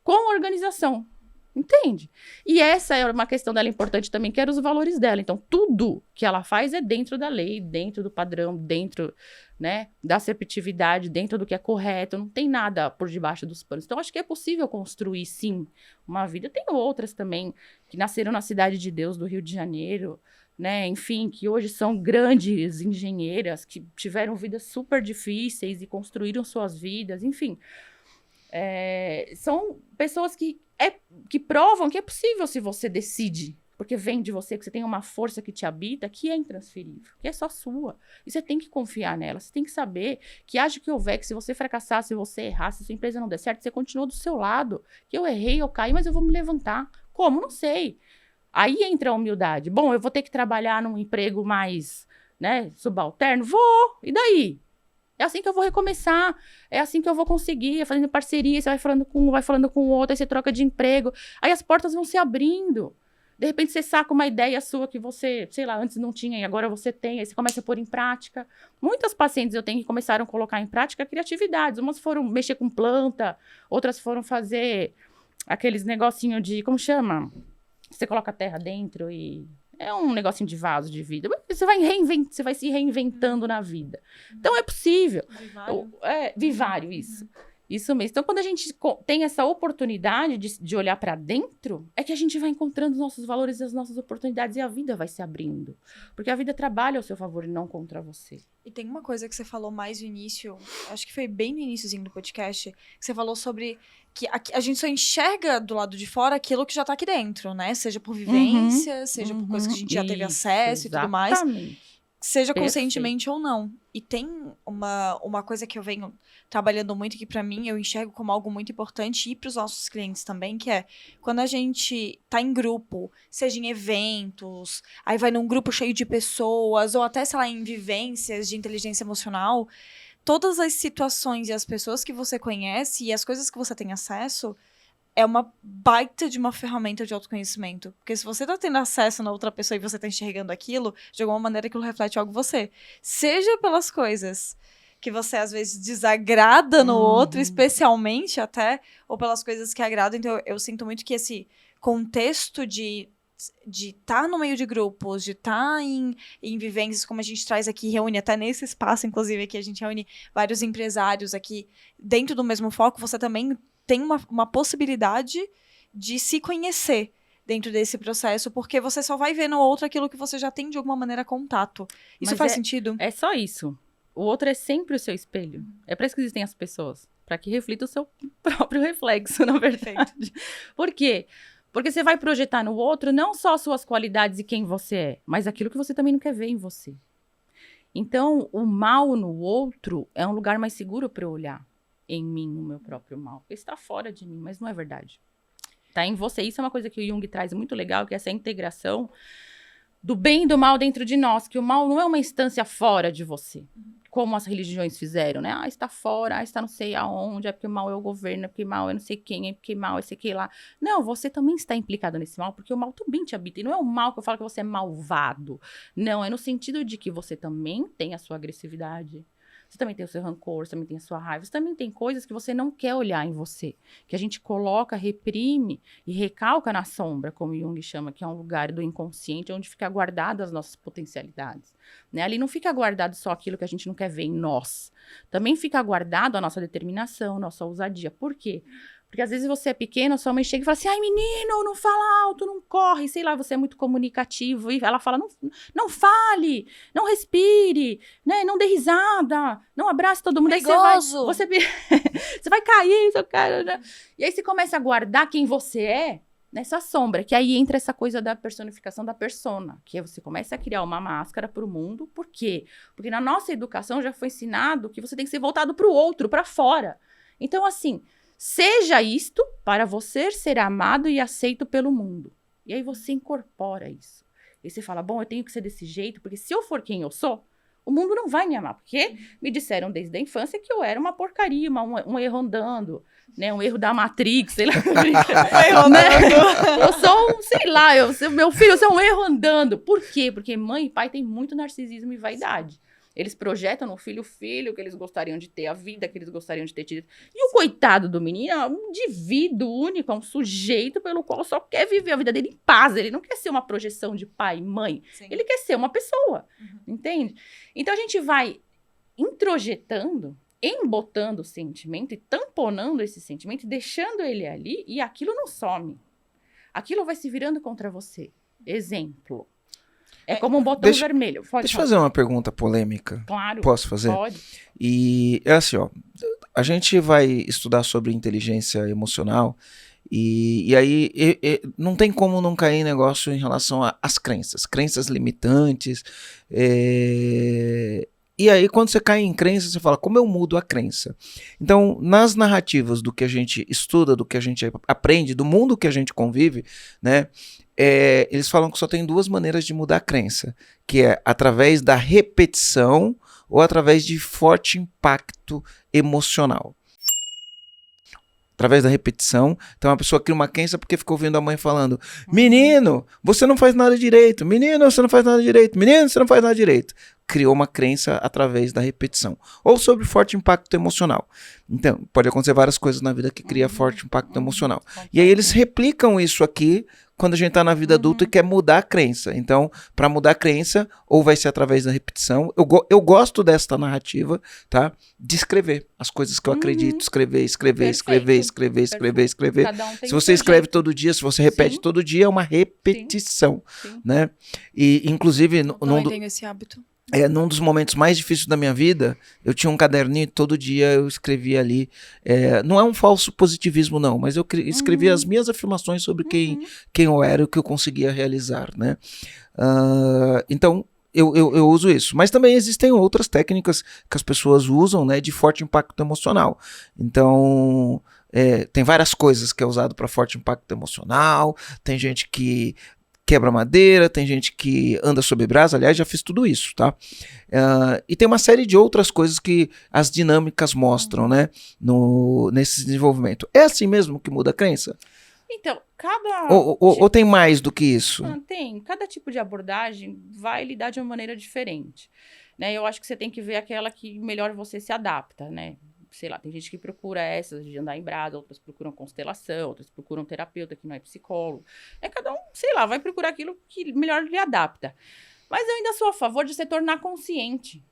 com a organização. Entende? E essa é uma questão dela importante também, que eram os valores dela. Então, tudo que ela faz é dentro da lei, dentro do padrão, dentro, né, da assertividade, dentro do que é correto. Não tem nada por debaixo dos panos. Então, acho que é possível construir, sim, uma vida. Tem outras também que nasceram na Cidade de Deus, do Rio de Janeiro, né? Enfim, que hoje são grandes engenheiras, que tiveram vidas super difíceis e construíram suas vidas, enfim. São pessoas que provam que é possível se você decide, porque vem de você, que você tem uma força que te habita, que é intransferível, que é só sua. E você tem que confiar nela, você tem que saber que haja que houver, que se você fracassar, se você errar, se sua empresa não der certo, você continua do seu lado. Que eu errei, eu caí, mas eu vou me levantar. Como? Não sei. Aí entra a humildade. Bom, eu vou ter que trabalhar num emprego mais, né, subalterno? Vou! E daí? É assim que eu vou recomeçar, é assim que eu vou conseguir, fazendo parceria, você vai falando com um, vai falando com o outro, aí você troca de emprego, aí as portas vão se abrindo. De repente você saca uma ideia sua que você, sei lá, antes não tinha e agora você tem, aí você começa a pôr em prática. Muitas pacientes eu tenho que começaram a colocar em prática criatividades, umas foram mexer com planta, outras foram fazer aqueles negocinho de, como chama? Você coloca a terra dentro e... É um negocinho de vaso de vida. Você vai se reinventando na vida. Então, é possível. Vivário, isso. Isso mesmo. Então, quando a gente tem essa oportunidade de olhar para dentro, é que a gente vai encontrando os nossos valores e as nossas oportunidades e a vida vai se abrindo. Porque a vida trabalha ao seu favor e não contra você. E tem uma coisa que você falou mais no início, acho que foi bem no iniciozinho do podcast, que você falou sobre que a gente só enxerga do lado de fora aquilo que já tá aqui dentro, né? Seja por vivência, seja por coisas que a gente já teve acesso e tudo mais. Seja conscientemente ou não. E tem uma coisa que eu venho trabalhando muito, que pra mim eu enxergo como algo muito importante e pros nossos clientes também, que é quando a gente tá em grupo, seja em eventos, aí vai num grupo cheio de pessoas, ou até, sei lá, em vivências de inteligência emocional, todas as situações e as pessoas que você conhece e as coisas que você tem acesso é uma baita de uma ferramenta de autoconhecimento. Porque se você tá tendo acesso na outra pessoa e você tá enxergando aquilo, de alguma maneira aquilo reflete algo em você. Seja pelas coisas que você, às vezes, desagrada no outro, especialmente até, ou pelas coisas que agradam. Então, eu sinto muito que esse contexto de estar no meio de grupos, de estar em vivências, como a gente traz aqui, reúne até nesse espaço, inclusive, aqui a gente reúne vários empresários aqui dentro do mesmo foco, você também tem uma possibilidade de se conhecer dentro desse processo, porque você só vai ver no outro aquilo que você já tem de alguma maneira contato. Isso faz sentido? É só isso. O outro é sempre o seu espelho. É para isso que existem as pessoas, para que reflita o seu próprio reflexo, na verdade. Por quê? Porque você vai projetar no outro não só as suas qualidades e quem você é, mas aquilo que você também não quer ver em você. Então, o mal no outro é um lugar mais seguro para eu olhar em mim, o meu próprio mal. Porque está fora de mim, mas não é verdade. Tá em você. Isso é uma coisa que o Jung traz muito legal, que é essa integração do bem e do mal dentro de nós, que o mal não é uma instância fora de você, como as religiões fizeram, né? Está fora, está não sei aonde, é porque o mal é o governo, é porque o mal é não sei quem, é porque o mal é sei que lá. Não, você também está implicado nesse mal, porque o mal também te habita. E não é o mal que eu falo que você é malvado. Não, é no sentido de que você também tem a sua agressividade, Você também tem o seu rancor, você também tem a sua raiva, você também tem coisas que você não quer olhar em você, que a gente coloca, reprime e recalca na sombra, como Jung chama, que é um lugar do inconsciente onde fica guardado as nossas potencialidades, né? Ali não fica guardado só aquilo que a gente não quer ver em nós, também fica guardado a nossa determinação, nossa ousadia. Por quê? Porque às vezes você é pequeno, sua mãe chega e fala assim, ai menino, não fala alto, não corre, sei lá, você é muito comunicativo, e ela fala, não fale, não respire, né, não dê risada, não abrace todo mundo, Perigoso. aí você vai cair, seu cara, né? E aí você começa a guardar quem você é nessa sombra, que aí entra essa coisa da personificação da persona, que você começa a criar uma máscara para o mundo. Por quê? Porque na nossa educação já foi ensinado que você tem que ser voltado para o outro, para fora. Então, assim, seja isto para você ser amado e aceito pelo mundo. E aí você incorpora isso. E você fala, bom, eu tenho que ser desse jeito, porque se eu for quem eu sou, o mundo não vai me amar. Porque me disseram desde a infância que eu era uma porcaria, um erro andando, né? Um erro da Matrix, sei lá. Eu sou sei lá, meu filho, eu sou um erro andando. Por quê? Porque mãe e pai têm muito narcisismo e vaidade. Eles projetam no filho o filho que eles gostariam de ter, a vida que eles gostariam de ter tido. E o coitado do menino é um indivíduo único, é um sujeito pelo qual só quer viver a vida dele em paz. Ele não quer ser uma projeção de pai e mãe. Sim. Ele quer ser uma pessoa, entende? Então a gente vai introjetando, embotando o sentimento e tamponando esse sentimento, deixando ele ali e aquilo não some. Aquilo vai se virando contra você. Exemplo. É como um botão vermelho. Deixa eu fazer uma pergunta polêmica. Claro. Posso fazer? Pode. E é assim, ó. A gente vai estudar sobre inteligência emocional e aí não tem como não cair em negócio em relação às crenças limitantes. E aí, quando você cai em crença, você fala, como eu mudo a crença? Então, nas narrativas do que a gente estuda, do que a gente aprende, do mundo que a gente convive, né? Eles falam que só tem duas maneiras de mudar a crença, que é através da repetição ou através de forte impacto emocional. Através da repetição. Então a pessoa cria uma crença porque ficou ouvindo a mãe falando, menino, você não faz nada direito, menino, você não faz nada direito, menino, você não faz nada direito. Criou uma crença através da repetição. Ou sobre forte impacto emocional. Então, pode acontecer várias coisas na vida que cria forte impacto emocional. E aí eles replicam isso aqui quando a gente está na vida adulta e quer mudar a crença. Então, para mudar a crença, ou vai ser através da repetição. Eu gosto desta narrativa, tá? De escrever as coisas que eu acredito. Escrever. Cada um tem Se o você seu escreve jeito. todo dia, se você repete Sim. todo dia, é uma repetição, Sim. né? E, inclusive, Eu também tenho esse hábito. num dos momentos mais difíceis da minha vida, eu tinha um caderninho, todo dia eu escrevia ali. Não é um falso positivismo, não, mas eu escrevia as minhas afirmações sobre quem eu era e o que eu conseguia realizar, né? Então, eu uso isso. Mas também existem outras técnicas que as pessoas usam, né, de forte impacto emocional. Então, tem várias coisas que é usado para forte impacto emocional. Tem gente que quebra madeira, tem gente que anda sob brasa, aliás, já fiz tudo isso, tá? E tem uma série de outras coisas que as dinâmicas mostram, né, nesse desenvolvimento. É assim mesmo que muda a crença? Então, cada... Ou tem mais do que isso? Tem. Cada tipo de abordagem vai lidar de uma maneira diferente, né? Eu acho que você tem que ver aquela que melhor você se adapta, né? Sei lá, tem gente que procura essas de andar em brasa, outras procuram constelação, outras procuram terapeuta que não é psicólogo. Cada um, sei lá, vai procurar aquilo que melhor lhe adapta. Mas eu ainda sou a favor de você tornar consciente,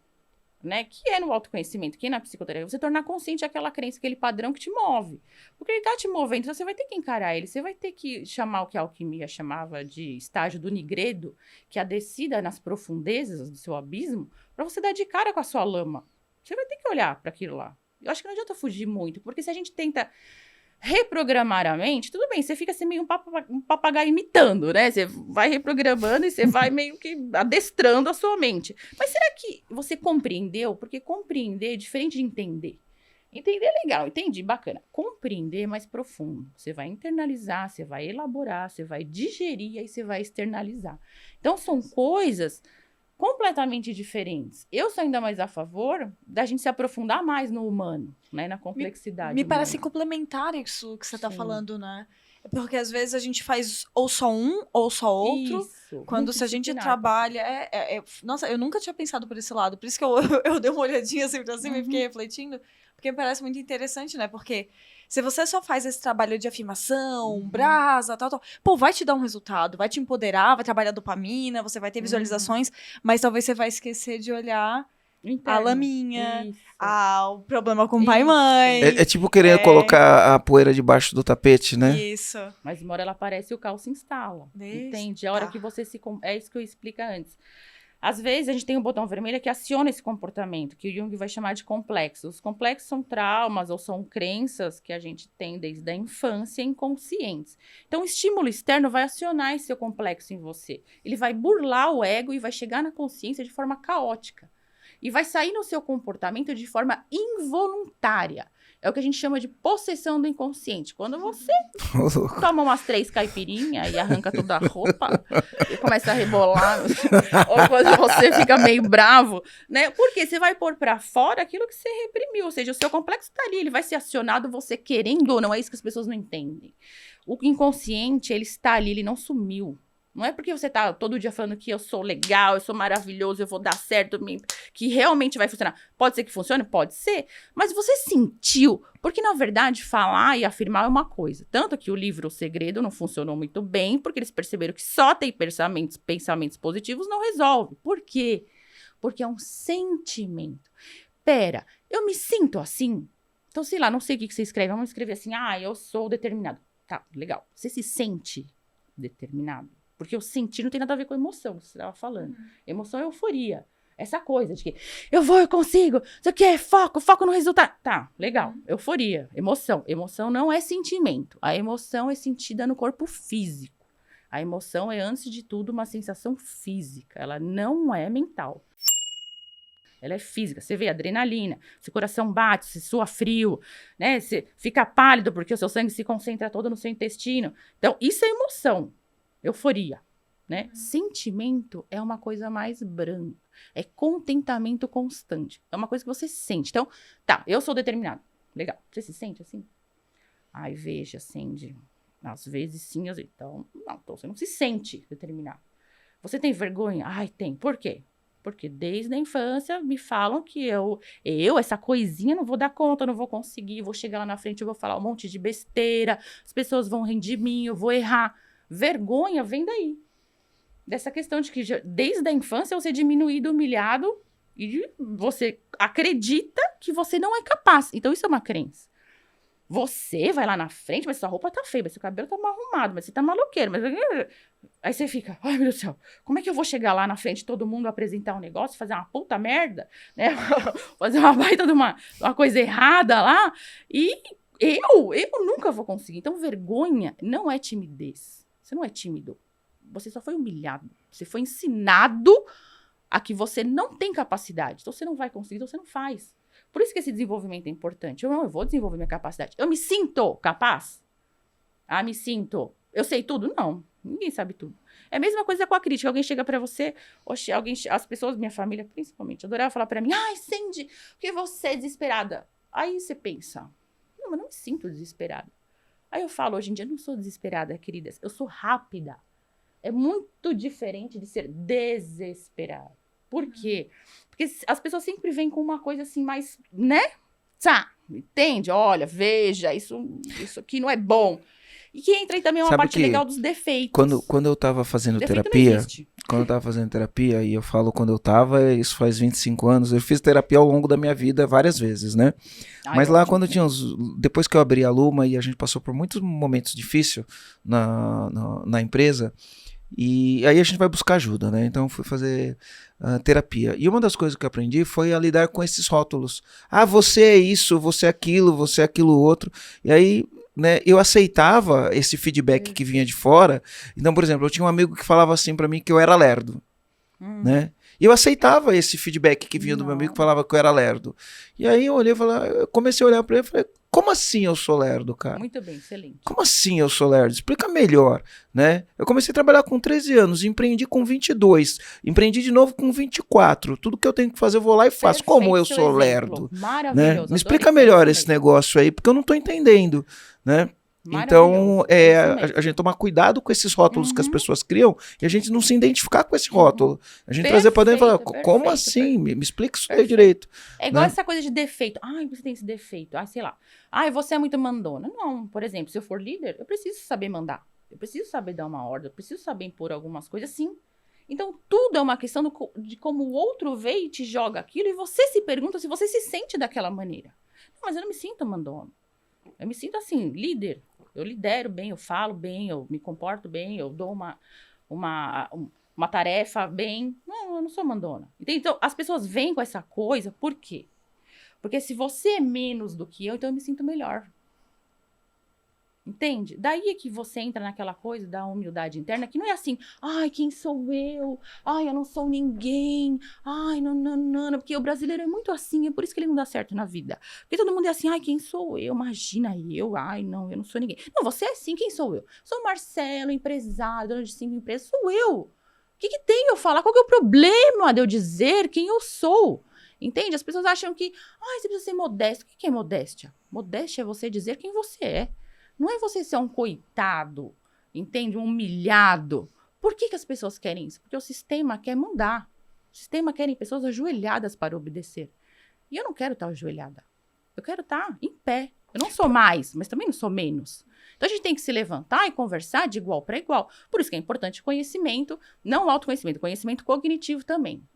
né? Que é no autoconhecimento, que é na psicoterapia, você tornar consciente aquela crença, aquele padrão que te move. Porque ele tá te movendo, então você vai ter que encarar ele, você vai ter que chamar o que a alquimia chamava de estágio do nigredo, que é a descida nas profundezas do seu abismo, para você dar de cara com a sua lama. Você vai ter que olhar para aquilo lá. Eu acho que não adianta fugir muito, porque se a gente tenta reprogramar a mente, tudo bem, você fica assim meio um papagaio imitando, né? Você vai reprogramando e você vai meio que adestrando a sua mente. Mas será que você compreendeu? Porque compreender é diferente de entender. Entender é legal, entendi, bacana. Compreender é mais profundo. Você vai internalizar, você vai elaborar, você vai digerir e aí você vai externalizar. Então, são coisas completamente diferentes. Eu sou ainda mais a favor da gente se aprofundar mais no humano, né? Na complexidade Me humana. parece complementar isso que você está Sim. falando, né? Porque às vezes a gente faz ou só um ou só outro. Isso, Quando se a gente multidisciplinar. trabalha. Nossa, eu nunca tinha pensado por esse lado. Por isso que eu dei uma olhadinha assim pra cima e fiquei refletindo. Porque me parece muito interessante, né? Porque se você só faz esse trabalho de afirmação, brasa, tal. Pô, vai te dar um resultado, vai te empoderar, vai trabalhar dopamina, você vai ter visualizações, mas talvez você vai esquecer de olhar a Interno. laminha, Isso. o problema com o pai e Isso. mãe. É tipo querer colocar a poeira debaixo do tapete, né? Isso. Mas uma hora ela aparece e o caos se instala. Entende? A hora que você se... É isso que eu explico antes. Às vezes, a gente tem um botão vermelho que aciona esse comportamento, que o Jung vai chamar de complexos. Os complexos são traumas ou são crenças que a gente tem desde a infância inconscientes. Então, o estímulo externo vai acionar esse seu complexo em você. Ele vai burlar o ego e vai chegar na consciência de forma caótica. E vai sair no seu comportamento de forma involuntária. É o que a gente chama de possessão do inconsciente. Quando você toma umas 3 caipirinhas e arranca toda a roupa e começa a rebolar, ou quando você fica meio bravo, né? Porque você vai pôr pra fora aquilo que você reprimiu. Ou seja, o seu complexo tá ali, ele vai ser acionado você querendo ou não. É isso que as pessoas não entendem. O inconsciente, ele está ali, ele não sumiu. Não é porque você tá todo dia falando que eu sou legal, eu sou maravilhoso, eu vou dar certo, que realmente vai funcionar. Pode ser que funcione? Pode ser. Mas você sentiu, porque na verdade falar e afirmar é uma coisa. Tanto que o livro O Segredo não funcionou muito bem, porque eles perceberam que só ter pensamentos positivos não resolve. Por quê? Porque é um sentimento. Pera, eu me sinto assim? Então, sei lá, não sei o que você escreve. Vamos escrever assim, eu sou determinado. Tá, legal. Você se sente determinado? Porque o sentir não tem nada a ver com emoção, que você estava falando. Emoção é euforia. Essa coisa de que eu vou, eu consigo, isso aqui é foco no resultado. Tá, legal. Euforia, emoção. Emoção não é sentimento. A emoção é sentida no corpo físico. A emoção é, antes de tudo, uma sensação física. Ela não é mental. Ela é física. Você vê adrenalina, seu coração bate, você sua frio, né? Você fica pálido porque o seu sangue se concentra todo no seu intestino. Então, isso é emoção. Euforia, né? Sentimento é uma coisa mais branca. É contentamento constante. É uma coisa que você sente. Então, tá, eu sou determinado. Legal. Você se sente assim? Ai, veja, Sandy. Às vezes sim, às vezes. Então você não se sente determinado. Você tem vergonha? Ai, tem. Por quê? Porque desde a infância me falam que eu, essa coisinha, não vou dar conta, não vou conseguir, vou chegar lá na frente, eu vou falar um monte de besteira, as pessoas vão rir de mim, eu vou errar. Vergonha vem daí. Dessa questão de que desde a infância você é diminuído, humilhado e você acredita que você não é capaz. Então isso é uma crença. Você vai lá na frente, mas sua roupa tá feia, mas seu cabelo tá mal arrumado, mas você tá maloqueiro. Mas... Aí você fica, ai meu Deus do céu, como é que eu vou chegar lá na frente todo mundo apresentar um negócio, fazer uma puta merda, né? Fazer uma baita de uma coisa errada lá. E eu nunca vou conseguir. Então vergonha não é timidez. Você não é tímido. Você só foi humilhado. Você foi ensinado a que você não tem capacidade. Então, você não vai conseguir, então você não faz. Por isso que esse desenvolvimento é importante. Eu vou desenvolver minha capacidade. Eu me sinto capaz? Me sinto. Eu sei tudo? Não. Ninguém sabe tudo. É a mesma coisa com a crítica. Alguém chega pra você, as pessoas, minha família principalmente, adorava falar pra mim, ai, Sandy, porque você é desesperada. Aí você pensa, não, mas não me sinto desesperada. Aí eu falo, hoje em dia, eu não sou desesperada, queridas. Eu sou rápida. É muito diferente de ser desesperada. Por quê? Porque as pessoas sempre vêm com uma coisa assim mais, né? Entende? Olha, veja, isso aqui não é bom. E que entra aí também uma parte legal dos defeitos. Quando eu tava fazendo Defeito terapia, e eu falo quando eu tava, isso faz 25 anos, eu fiz terapia ao longo da minha vida várias vezes, né? Mas lá quando depois que eu abri a Luma e a gente passou por muitos momentos difíceis na empresa, e aí a gente vai buscar ajuda, né? Então eu fui fazer terapia. E uma das coisas que eu aprendi foi a lidar com esses rótulos. Você é isso, você é aquilo outro. E aí, né, eu aceitava esse feedback que vinha de fora. Então, por exemplo, eu tinha um amigo que falava assim pra mim que eu era lerdo, né? E eu aceitava esse feedback que vinha do meu amigo que falava que eu era lerdo. E aí eu olhei e eu comecei a olhar pra ele e falei, como assim eu sou lerdo, cara? Muito bem, excelente. Como assim eu sou lerdo? Explica melhor, né? Eu comecei a trabalhar com 13 anos, empreendi com 22, empreendi de novo com 24. Tudo que eu tenho que fazer eu vou lá e faço. Como eu sou lerdo? Maravilhoso. Né? Me explica melhor esse negócio aí, porque eu não tô entendendo, né? Então, Maravilhoso, é isso mesmo. a gente tomar cuidado com esses rótulos que as Uhum. pessoas criam e a gente não se identificar com esse rótulo. A gente trazer para dentro e falar, Perfeito, como perfeito, assim? Me explica isso aí perfeito. direito. É igual né? essa coisa de defeito. Ai, você tem esse defeito. Ai, sei lá. Ai, você é muito mandona. Não, por exemplo, se eu for líder, eu preciso saber mandar. Eu preciso saber dar uma ordem. Eu preciso saber impor algumas coisas, sim. Então, tudo é uma questão de como o outro vê e te joga aquilo e você se pergunta se você se sente daquela maneira. Não, mas eu não me sinto mandona. Eu me sinto assim, líder. Eu lidero bem, eu falo bem, eu me comporto bem, eu dou uma tarefa bem. Não, eu não sou mandona. Entende? Então, as pessoas vêm com essa coisa, por quê? Porque se você é menos do que eu, então eu me sinto melhor. Entende? Daí é que você entra naquela coisa da humildade interna, que não é assim, ai, quem sou eu? Ai, eu não sou ninguém. Ai, não. Porque o brasileiro é muito assim, é por isso que ele não dá certo na vida. Porque todo mundo é assim, ai, quem sou eu? Imagina eu, ai, não, eu não sou ninguém. Não, você é assim, quem sou eu? Sou Marcelo, empresário, dono de 5 empresas, sou eu. O que tem eu falar? Qual que é o problema de eu dizer quem eu sou? Entende? As pessoas acham que, ai, você precisa ser modesto. O que é modéstia? Modéstia é você dizer quem você é. Não é você ser um coitado, entende? Um humilhado. Por que as pessoas querem isso? Porque o sistema quer mudar. O sistema quer pessoas ajoelhadas para obedecer. E eu não quero estar ajoelhada. Eu quero estar em pé. Eu não sou mais, mas também não sou menos. Então a gente tem que se levantar e conversar de igual para igual. Por isso que é importante conhecimento, não autoconhecimento, conhecimento cognitivo também.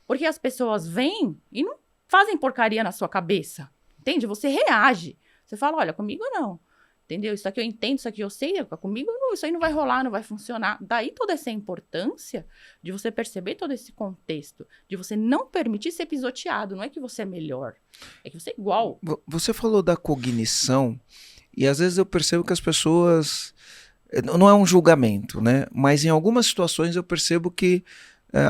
Porque as pessoas vêm e não fazem porcaria na sua cabeça. Entende? Você reage. Você fala, olha, comigo não. Entendeu? Isso aqui eu entendo, isso aqui eu sei, comigo não, isso aí não vai rolar, não vai funcionar. Daí toda essa importância de você perceber todo esse contexto, de você não permitir ser pisoteado. Não é que você é melhor, é que você é igual. Você falou da cognição e às vezes eu percebo que as pessoas... Não é um julgamento, né? Mas em algumas situações eu percebo que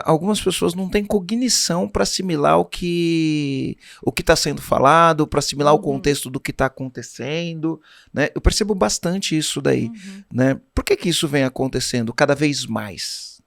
algumas pessoas não têm cognição para assimilar o que está sendo falado, para assimilar o contexto do que está acontecendo, né? Eu percebo bastante isso daí, né? Por que isso vem acontecendo cada vez mais?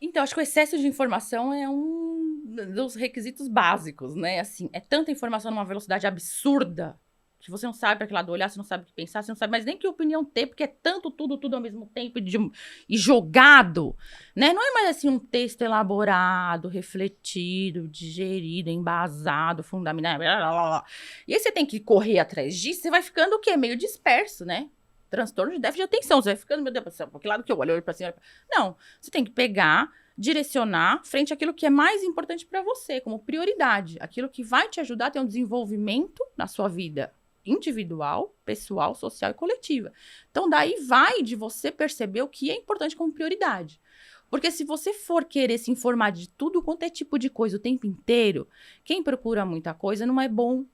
Então, acho que o excesso de informação é um dos requisitos básicos, né? Assim, é tanta informação numa velocidade absurda que você não sabe para que lado olhar, você não sabe o que pensar, você não sabe mais nem que opinião ter, porque é tanto tudo ao mesmo tempo e jogado, né? Não é mais assim um texto elaborado, refletido, digerido, embasado, fundamentado, blá, blá, blá. E aí você tem que correr atrás disso, você vai ficando o quê? Meio disperso, né? Transtorno de déficit de atenção, você vai ficando, meu Deus do céu, para que lado que eu olho para cima? Não, você tem que pegar, direcionar frente àquilo que é mais importante para você, como prioridade, aquilo que vai te ajudar a ter um desenvolvimento na sua vida individual, pessoal, social e coletiva. Então, daí vai de você perceber o que é importante como prioridade. Porque se você for querer se informar de tudo quanto é tipo de coisa o tempo inteiro, quem procura muita coisa não é bom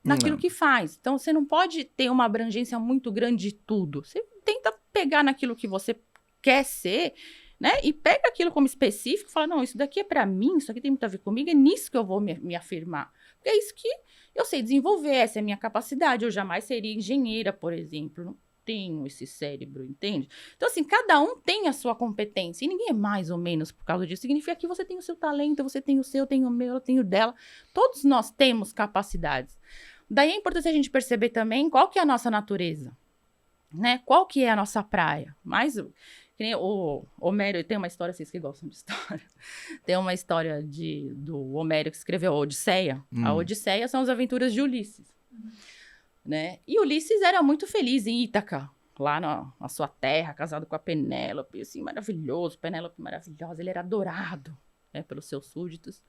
naquilo que faz. Então, você não pode ter uma abrangência muito grande de tudo. Você tenta pegar naquilo que você quer ser, né? E pega aquilo como específico e fala, não, isso daqui é pra mim, isso aqui tem muito a ver comigo, é nisso que eu vou me afirmar. Porque é isso que eu sei desenvolver, essa é a minha capacidade. Eu jamais seria engenheira, por exemplo. Não tenho esse cérebro, entende? Então, assim, cada um tem a sua competência. E ninguém é mais ou menos por causa disso. Significa que você tem o seu talento, você tem o seu, eu tenho o meu, eu tenho o dela. Todos nós temos capacidades. Daí é importante a gente perceber também qual que é a nossa natureza, né? Qual que é a nossa praia. Mas... o Homero, tem uma história, vocês que gostam de história, tem uma história do Homero que escreveu a Odisseia. A Odisseia são as aventuras de Ulisses, né? E Ulisses era muito feliz em Ítaca, lá na sua terra, casado com a Penélope, assim, maravilhoso, Penélope maravilhosa, ele era adorado, né, pelos seus súditos.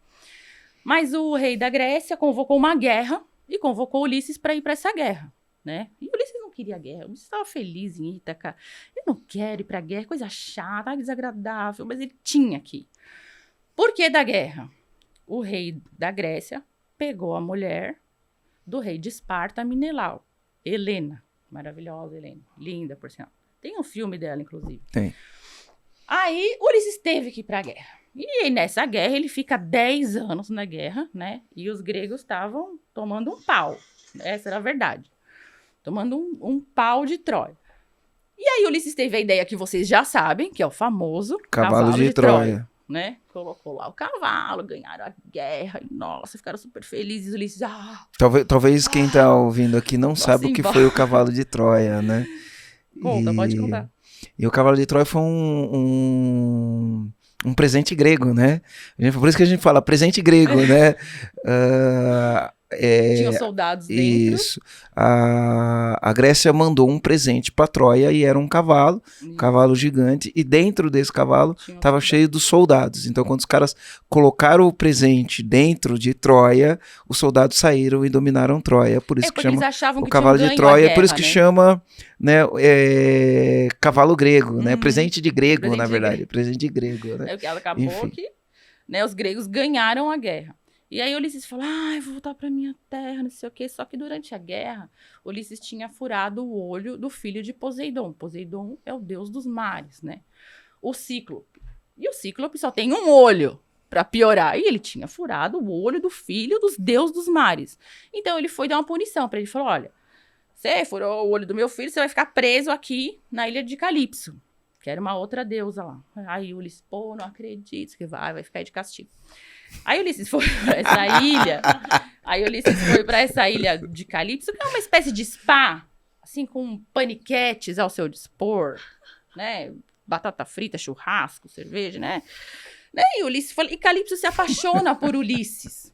Mas o rei da Grécia convocou uma guerra e convocou Ulisses para ir para essa guerra, né? E Ulisses não queria guerra, Ulisses estava feliz em Ítaca. Eu não quero ir pra guerra, coisa chata, desagradável, mas ele tinha que ir. Por que da guerra? O rei da Grécia pegou a mulher do rei de Esparta, Menelau, Helena. Maravilhosa, Helena. Linda, por sinal. Tem um filme dela, inclusive. Tem. Aí, Ulisses teve que ir pra guerra. E aí, nessa guerra, ele fica 10 anos na guerra, né? E os gregos estavam tomando um pau. Essa era a verdade. Tomando um pau de Troia. E aí Ulisses teve a ideia que vocês já sabem, que é o famoso Cavalo de Troia. Né? Colocou lá o cavalo, ganharam a guerra, e nossa, ficaram super felizes. Ulisses, Talvez quem tá ouvindo aqui não sabe o que embora. foi o Cavalo de Troia, né? Conta, pode contar. E o cavalo de Troia foi um presente grego, né? Por isso que a gente fala presente grego, né? Tinha os soldados dentro. Isso. A Grécia mandou um presente para Troia e era um cavalo gigante, e dentro desse cavalo estava cheio dos soldados. Então, quando os caras colocaram o presente dentro de Troia, os soldados saíram e dominaram Troia. Por isso que chama o cavalo de Troia, por isso que chama, né, cavalo grego, né? Presente de grego, na verdade. Presente de grego, né? Acabou que, né, os gregos ganharam a guerra. E aí Ulisses falou, vou voltar pra minha terra, não sei o quê. Só que durante a guerra, Ulisses tinha furado o olho do filho de Poseidon. Poseidon é o deus dos mares, né? O Cíclope. E o Cíclope só tem um olho, pra piorar. E ele tinha furado o olho do filho dos deuses dos mares. Então ele foi dar uma punição pra ele. Falou, olha, você furou o olho do meu filho, você vai ficar preso aqui na ilha de Calipso, que era uma outra deusa lá. Aí Ulisses, não acredito, que vai ficar aí de castigo. Aí Ulisses foi pra essa ilha. De Calipso, que é uma espécie de spa, assim, com paniquetes ao seu dispor, né? Batata frita, churrasco, cerveja, né? E Calipso se apaixona por Ulisses.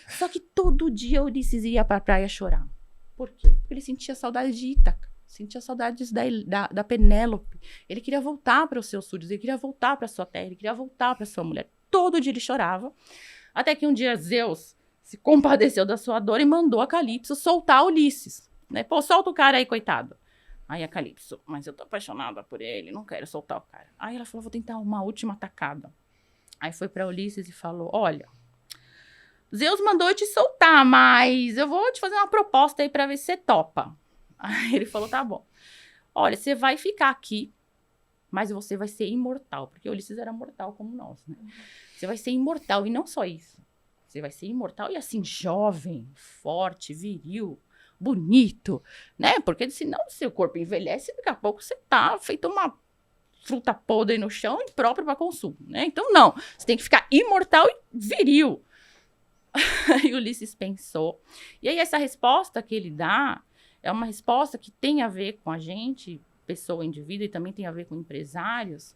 Só que todo dia Ulisses ia pra praia chorar. Por quê? Porque ele sentia saudade de Ítaca. Sentia saudades da Penélope. Ele queria voltar para os seus súditos, ele queria voltar para sua terra, ele queria voltar para sua mulher. Todo dia ele chorava, até que um dia Zeus se compadeceu da sua dor e mandou a Calipso soltar Ulisses, né? Solta o cara aí, coitado. Aí a Calipso, mas eu tô apaixonada por ele, não quero soltar o cara. Aí ela falou, vou tentar uma última tacada. Aí foi para Ulisses e falou, olha, Zeus mandou eu te soltar, mas eu vou te fazer uma proposta aí para ver se você topa. Aí ele falou, tá bom. Olha, você vai ficar aqui, mas você vai ser imortal, porque Ulisses era mortal como nós, né? Você vai ser imortal, e não só isso. Você vai ser imortal e assim, jovem, forte, viril, bonito, né? Porque senão seu corpo envelhece e daqui a pouco você tá feito uma fruta podre no chão, impróprio para consumo, né? Então não, você tem que ficar imortal e viril. Aí Ulisses pensou. E aí essa resposta que ele dá é uma resposta que tem a ver com a gente, pessoa, indivíduo, e também tem a ver com empresários,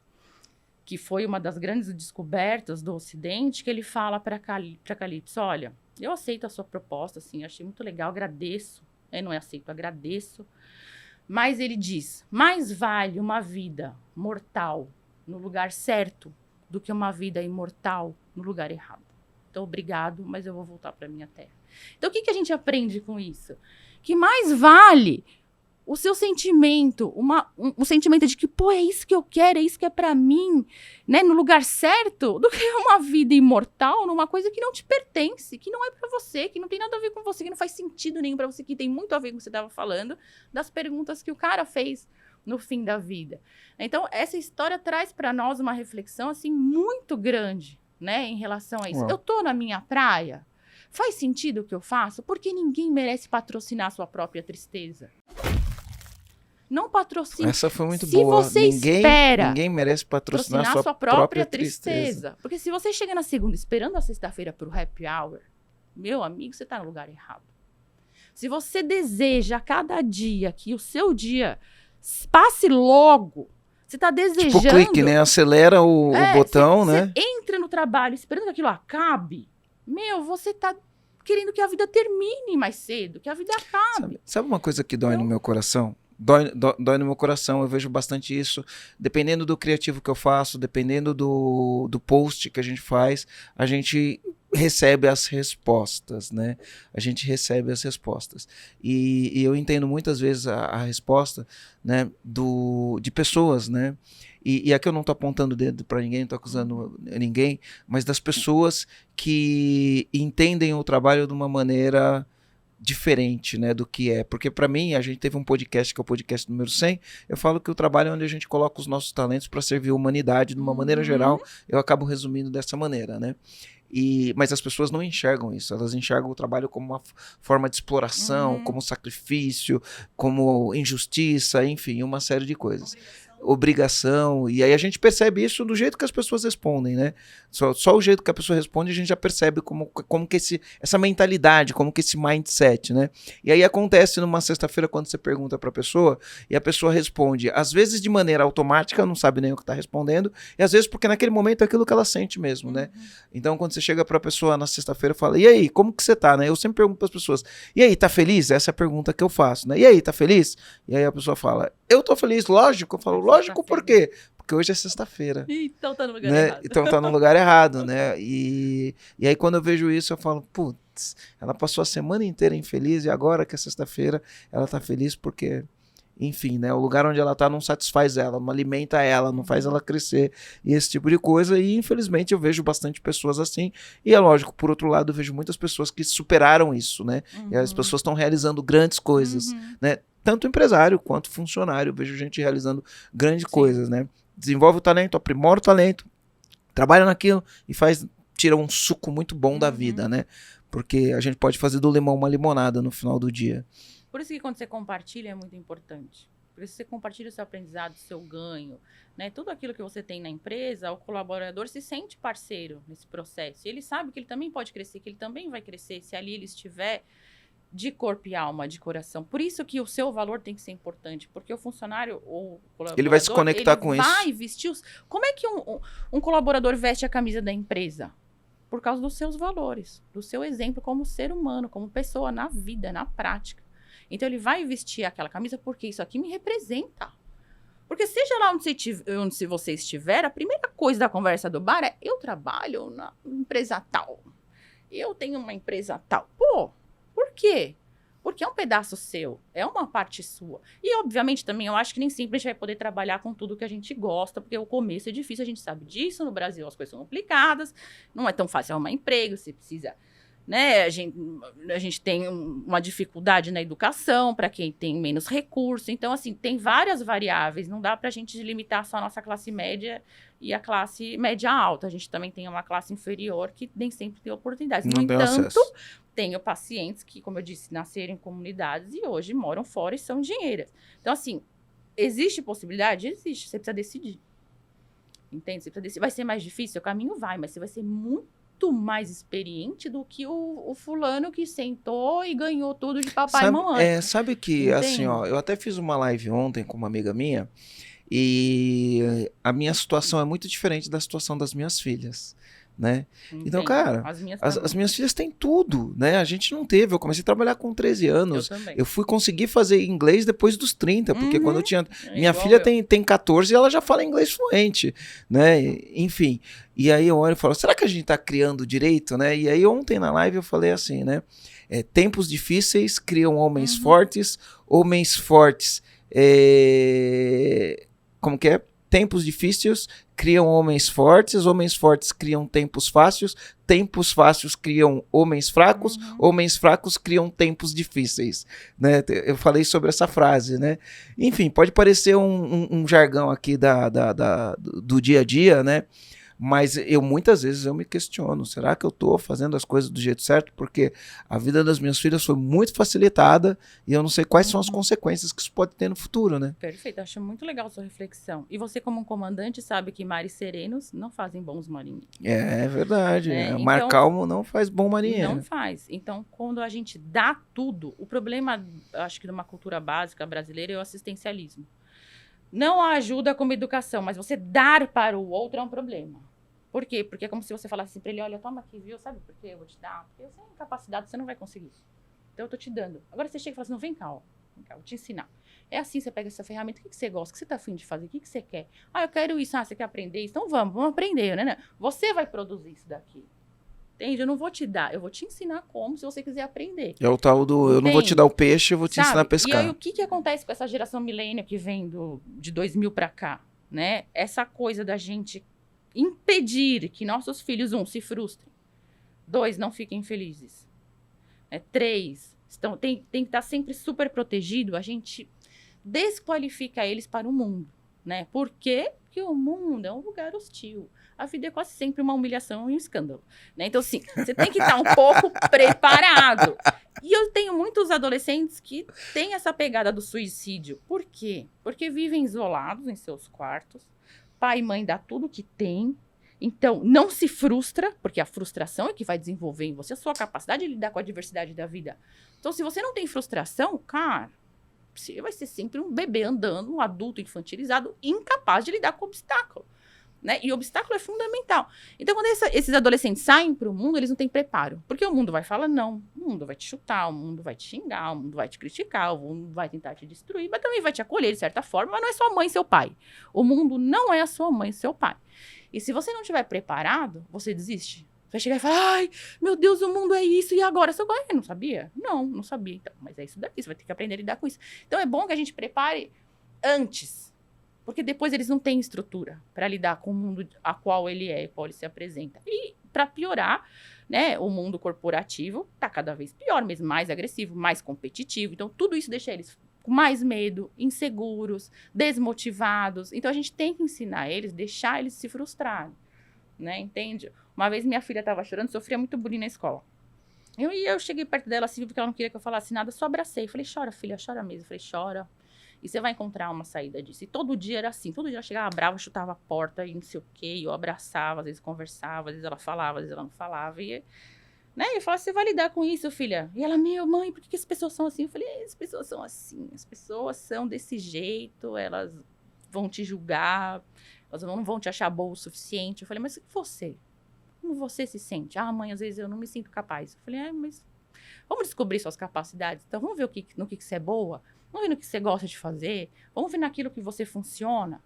que foi uma das grandes descobertas do Ocidente, que ele fala para Calipso, olha, eu aceito a sua proposta, assim, achei muito legal, agradeço. Não é aceito, agradeço. Mas ele diz, mais vale uma vida mortal no lugar certo do que uma vida imortal no lugar errado. Então, obrigado, mas eu vou voltar para minha terra. Então, o que a gente aprende com isso? Que mais vale o seu sentimento, um sentimento de que, é isso que eu quero, é isso que é pra mim, né, no lugar certo, do que uma vida imortal numa coisa que não te pertence, que não é pra você, que não tem nada a ver com você, que não faz sentido nenhum pra você, que tem muito a ver com o que você tava falando, das perguntas que o cara fez no fim da vida. Então, essa história traz pra nós uma reflexão, assim, muito grande, né, em relação a isso. Uau. Eu tô na minha praia, faz sentido o que eu faço? Porque ninguém merece patrocinar a sua própria tristeza. Não patrocina. Essa foi muito se boa. Você espera ninguém merece patrocinar a sua própria tristeza. Porque se você chega na segunda esperando a sexta-feira pro happy hour, meu amigo, você tá no lugar errado. Se você deseja a cada dia que o seu dia passe logo, você tá desejando... Tipo clique, né? Acelera o botão, né? Você entra no trabalho esperando que aquilo acabe, você tá querendo que a vida termine mais cedo, que a vida acabe. Sabe uma coisa que dói no meu coração? Dói no meu coração, eu vejo bastante isso. Dependendo do criativo que eu faço, dependendo do post que a gente faz, a gente recebe as respostas, né? A gente recebe as respostas. E eu entendo muitas vezes a resposta, né, de pessoas, né? E aqui eu não estou apontando o dedo para ninguém, não estou acusando ninguém, mas das pessoas que entendem o trabalho de uma maneira diferente, né, do que é. Porque para mim, a gente teve um podcast, que é o podcast número 100, eu falo que o trabalho é onde a gente coloca os nossos talentos para servir a humanidade de uma maneira geral, eu acabo resumindo dessa maneira, né. Mas as pessoas não enxergam isso, elas enxergam o trabalho como uma forma de exploração, como sacrifício, como injustiça, enfim, uma série de coisas. Obrigação, e aí a gente percebe isso do jeito que as pessoas respondem, né? Só o jeito que a pessoa responde, a gente já percebe como que essa mentalidade, como que esse mindset, né? E aí acontece numa sexta-feira quando você pergunta pra pessoa e a pessoa responde, às vezes de maneira automática, não sabe nem o que tá respondendo, e às vezes porque naquele momento é aquilo que ela sente mesmo, né? Então quando você chega pra pessoa na sexta-feira e fala, e aí, como que você tá, né? Eu sempre pergunto pras pessoas, e aí, tá feliz? Essa é a pergunta que eu faço, né? E aí, tá feliz? E aí a pessoa fala, eu tô feliz, lógico. Eu falo, lógico, por quê? Porque hoje é sexta-feira. Então tá no lugar Né? errado. Então tá no lugar errado, né? E aí quando eu vejo isso, eu falo, putz, ela passou a semana inteira infeliz e agora que é sexta-feira, ela tá feliz porque, enfim, né? O lugar onde ela tá não satisfaz ela, não alimenta ela, não faz ela crescer e esse tipo de coisa. E infelizmente eu vejo bastante pessoas assim. E é lógico, por outro lado, eu vejo muitas pessoas que superaram isso, né? E as pessoas estão realizando grandes coisas, né? Tanto empresário quanto funcionário. Eu vejo gente realizando grandes coisas, né? Desenvolve o talento, aprimora o talento, trabalha naquilo e tira um suco muito bom da vida, né? Porque a gente pode fazer do limão uma limonada no final do dia. Por isso que quando você compartilha é muito importante. Por isso que você compartilha o seu aprendizado, o seu ganho, né? Tudo aquilo que você tem na empresa, o colaborador se sente parceiro nesse processo. E ele sabe que ele também pode crescer, que ele também vai crescer se ali ele estiver de corpo e alma, de coração. Por isso que o seu valor tem que ser importante, porque o funcionário ou o colaborador... Ele vai se conectar com isso. Ele vai vestir Como é que um colaborador veste a camisa da empresa? Por causa dos seus valores, do seu exemplo como ser humano, como pessoa na vida, na prática. Então, ele vai vestir aquela camisa porque isso aqui me representa. Porque seja lá onde você estiver, a primeira coisa da conversa do bar é eu trabalho na empresa tal. Eu tenho uma empresa tal. Pô, por quê? Porque é um pedaço seu, é uma parte sua. E, obviamente, também eu acho que nem sempre a gente vai poder trabalhar com tudo que a gente gosta, porque o começo é difícil, a gente sabe disso. No Brasil as coisas são complicadas, não é tão fácil arrumar emprego, você precisa... Né? A gente tem uma dificuldade na educação para quem tem menos recurso. Então, assim, tem várias variáveis. Não dá para a gente limitar só a nossa classe média e a classe média alta. A gente também tem uma classe inferior que nem sempre tem oportunidades. No entanto, tenho pacientes que, como eu disse, nasceram em comunidades e hoje moram fora e são engenheiras. Então, assim, existe possibilidade? Existe. Você precisa decidir. Entende? Você precisa decidir. Vai ser mais difícil? O caminho vai, mas você vai ser muito mais experiente do que o fulano que sentou e ganhou tudo de papai e mamãe. Sabe que, Entende? assim, ó, eu até fiz uma live ontem com uma amiga minha e a minha situação é muito diferente da situação das minhas filhas, né? Então, cara, as minhas filhas têm tudo, né? A gente não teve, eu comecei a trabalhar com 13 anos. Eu fui conseguir fazer inglês depois dos 30, porque quando eu tinha... Minha filha tem 14 e ela já fala inglês fluente, né? Enfim, e aí eu olho e falo, será que a gente tá criando direito, né? E aí ontem na live eu falei assim, né? Tempos difíceis criam homens fortes como que é? Tempos difíceis criam homens fortes criam tempos fáceis criam homens fracos criam tempos difíceis, né? Eu falei sobre essa frase, né? Enfim, pode parecer um jargão aqui do dia a dia, né? Mas muitas vezes eu me questiono, será que eu tô fazendo as coisas do jeito certo? Porque a vida das minhas filhas foi muito facilitada e eu não sei quais são as consequências que isso pode ter no futuro, né? Perfeito, acho muito legal a sua reflexão. E você, como um comandante, sabe que mares serenos não fazem bons marinheiros. É verdade, Então, mar calmo não faz bom marinheiro. Não faz. Então, quando a gente dá tudo, o problema, acho que de uma cultura básica brasileira é o assistencialismo. Não ajuda como educação, mas você dar para o outro é um problema. Por quê? Porque é como se você falasse assim para ele, olha, toma aqui, viu? Sabe por quê? Eu vou te dar. Porque sem capacidade você não vai conseguir. Então eu tô te dando. Agora você chega e fala assim, não, vem cá, ó. Vem cá, vou te ensinar. É assim, você pega essa ferramenta, o que você gosta? O que você tá afim de fazer? O que você quer? Ah, eu quero isso. Ah, você quer aprender isso? Então vamos aprender, né? Você vai produzir isso daqui. Entende? Eu não vou te dar, eu vou te ensinar como, se você quiser aprender. É o tal do, eu não vou te dar o peixe, eu vou te ensinar a pescar. E aí, o que acontece com essa geração milênio que vem de 2000 para cá, né? Essa coisa da gente impedir que nossos filhos, 1, se frustrem, 2, não fiquem felizes, 3, tem que estar sempre super protegido, a gente desqualifica eles para o mundo, né? Por quê? Porque o mundo é um lugar hostil. A vida é quase sempre uma humilhação e um escândalo, né? Então, assim, você tem que estar um pouco preparado. E eu tenho muitos adolescentes que têm essa pegada do suicídio. Por quê? Porque vivem isolados em seus quartos. Pai e mãe dá tudo que tem. Então, não se frustra, porque a frustração é que vai desenvolver em você a sua capacidade de lidar com a adversidade da vida. Então, se você não tem frustração, cara, você vai ser sempre um bebê andando, um adulto infantilizado, incapaz de lidar com o obstáculo. Né? E o obstáculo é fundamental. Então, quando esses adolescentes saem para o mundo, eles não têm preparo. Porque o mundo vai falar não, o mundo vai te chutar, o mundo vai te xingar, o mundo vai te criticar, o mundo vai tentar te destruir, mas também vai te acolher de certa forma, mas não é sua mãe e seu pai. O mundo não é a sua mãe e seu pai. E se você não estiver preparado, você desiste. Você vai chegar e falar, ai, meu Deus, o mundo é isso, e agora? Você não sabia? Não sabia. Então, mas é isso daqui, você vai ter que aprender a lidar com isso. Então, é bom que a gente prepare antes. Porque depois eles não têm estrutura para lidar com o mundo a qual ele é e qual ele se apresenta. E para piorar, né, o mundo corporativo está cada vez pior, mesmo mais agressivo, mais competitivo. Então, tudo isso deixa eles com mais medo, inseguros, desmotivados. Então, a gente tem que ensinar eles, deixar eles se frustrarem, né, entende? Uma vez minha filha estava chorando, sofria muito bullying na escola. Eu cheguei perto dela assim, porque ela não queria que eu falasse nada, só abracei. Falei, chora, filha, chora mesmo. Falei, chora. E você vai encontrar uma saída disso. E todo dia era assim. Todo dia ela chegava brava, chutava a porta e não sei o quê. E eu abraçava, às vezes conversava, às vezes ela falava, às vezes ela não falava. E, né, eu falava, você vai lidar com isso, filha? E ela, meu, mãe, por que as pessoas são assim? Eu falei, as pessoas são assim. As pessoas são desse jeito. Elas vão te julgar. Elas não vão te achar boa o suficiente. Eu falei, mas você? Como você se sente? Ah, mãe, às vezes eu não me sinto capaz. Eu falei, mas vamos descobrir suas capacidades. Então, vamos ver no que você é boa. Vamos ver no que você gosta de fazer. Vamos ver naquilo que você funciona.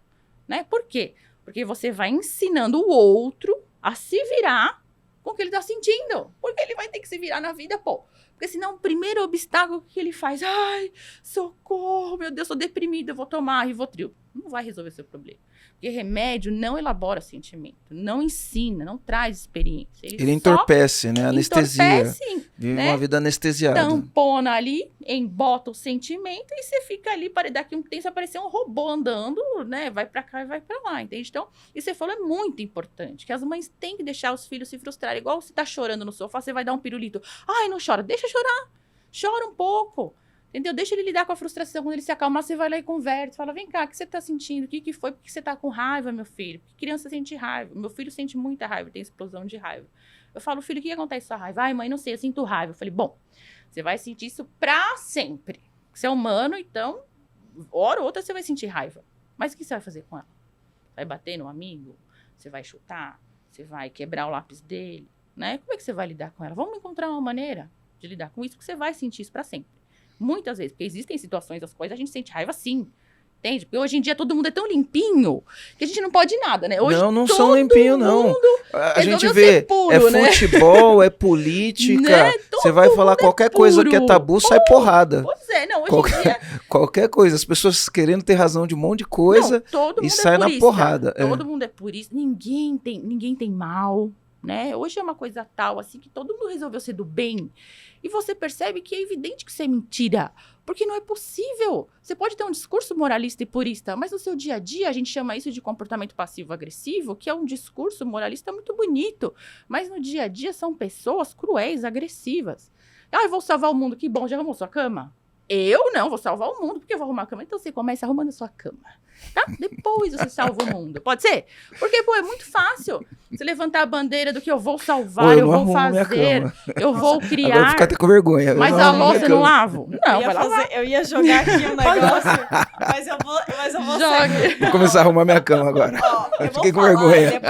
Né? Por quê? Porque você vai ensinando o outro a se virar com o que ele tá sentindo. Porque ele vai ter que se virar na vida, pô. Porque senão o primeiro obstáculo que ele faz, ai, socorro, meu Deus, tô deprimido, eu vou tomar Rivotril. Não vai resolver seu problema. Porque remédio não elabora sentimento, não ensina, não traz experiência. Ele entorpece, né? Anestesia. Entorpece, vive né? uma vida anestesiada. Tampona ali, embota o sentimento e você fica ali, daqui um tempo, você aparecer um robô andando, né? Vai pra cá e vai pra lá, entende? Então, isso que você falou é muito importante, que as mães têm que deixar os filhos se frustrarem. Igual você tá chorando no sofá, você vai dar um pirulito. Ai, não chora, deixa chorar. Chora um pouco. Entendeu? Deixa ele lidar com a frustração. Quando ele se acalmar, você vai lá e conversa. Fala, vem cá, o que você tá sentindo? O que foi? Por que você tá com raiva, meu filho? Porque criança sente raiva. Meu filho sente muita raiva, tem explosão de raiva. Eu falo, filho, o que acontece com a raiva? Ai, mãe, não sei, eu sinto raiva. Eu falei, bom, você vai sentir isso pra sempre. Você é humano, então, hora ou outra você vai sentir raiva. Mas o que você vai fazer com ela? Vai bater no amigo? Você vai chutar? Você vai quebrar o lápis dele? Né? Como é que você vai lidar com ela? Vamos encontrar uma maneira de lidar com isso, porque você vai sentir isso pra sempre. Muitas vezes, porque existem situações das quais a gente sente raiva sim. Entende? Porque hoje em dia todo mundo é tão limpinho que a gente não pode nada, né? Hoje não são limpinhos, não. A gente vê, puro, é né? futebol, é política. Né? Você vai falar qualquer coisa que é tabu, sai porrada. Pois é, não, hoje em dia... Qualquer coisa. As pessoas querendo ter razão de um monte de coisa e sai na porrada. Todo mundo é purista. Ninguém tem mal, né? Hoje é uma coisa tal, assim, que todo mundo resolveu ser do bem. E você percebe que é evidente que isso é mentira. Porque não é possível. Você pode ter um discurso moralista e purista, mas no seu dia a dia a gente chama isso de comportamento passivo-agressivo, que é um discurso moralista muito bonito. Mas no dia a dia são pessoas cruéis, agressivas. Ah, eu vou salvar o mundo. Que bom, já arrumou sua cama? Eu não, vou salvar o mundo, porque eu vou arrumar a cama. Então você começa arrumando a sua cama, tá? Depois você salva o mundo. Pode ser? Porque, pô, é muito fácil você levantar a bandeira do que eu vou salvar, eu vou fazer, eu vou criar. Agora eu fico até com vergonha. Mas a louça eu não lavo? Não, eu ia jogar aqui um negócio, mas eu vou Jogue. Vou começar a arrumar minha cama agora. Ó, eu fiquei com vergonha.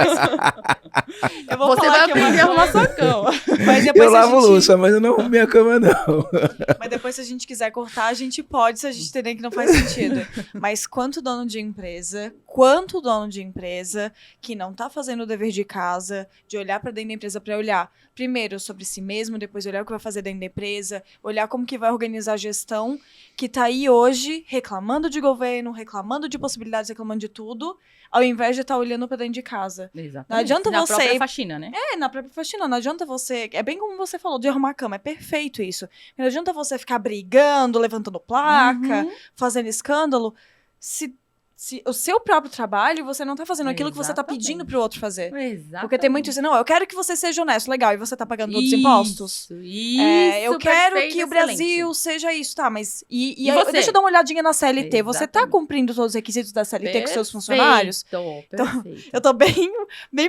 Eu vou você vai aprender a arrumar sua cama. Mas depois eu lavo louça, mas eu não arrumo minha cama, não. Mas depois, se a gente quiser cortar, a gente pode, se a gente entender que não faz sentido. Mas quanto dono de empresa que não tá fazendo o dever de casa, de olhar para dentro da empresa para olhar primeiro sobre si mesmo, depois olhar o que vai fazer dentro da empresa, olhar como que vai organizar a gestão, que tá aí hoje reclamando de governo, reclamando de possibilidades, reclamando de tudo, ao invés de estar olhando para dentro de casa. Exatamente. Não adianta na você... própria faxina, né? Na própria faxina. Não adianta você... É bem como você falou, de arrumar a cama. É perfeito isso. Não adianta você ficar brigando, levantando placa, fazendo escândalo, se o seu próprio trabalho, você não tá fazendo aquilo que você tá Exatamente. pedindo pro outro fazer. Exatamente. Porque tem muito isso, não, eu quero que você seja honesto, legal, e você tá pagando todos os impostos? Isso, Eu quero perfeito, que o excelente. Brasil seja isso, tá, mas... E E aí, você? deixa eu dar uma olhadinha na CLT, você tá Exatamente. cumprindo todos os requisitos da CLT com seus funcionários? Perfeito. Eu tô bem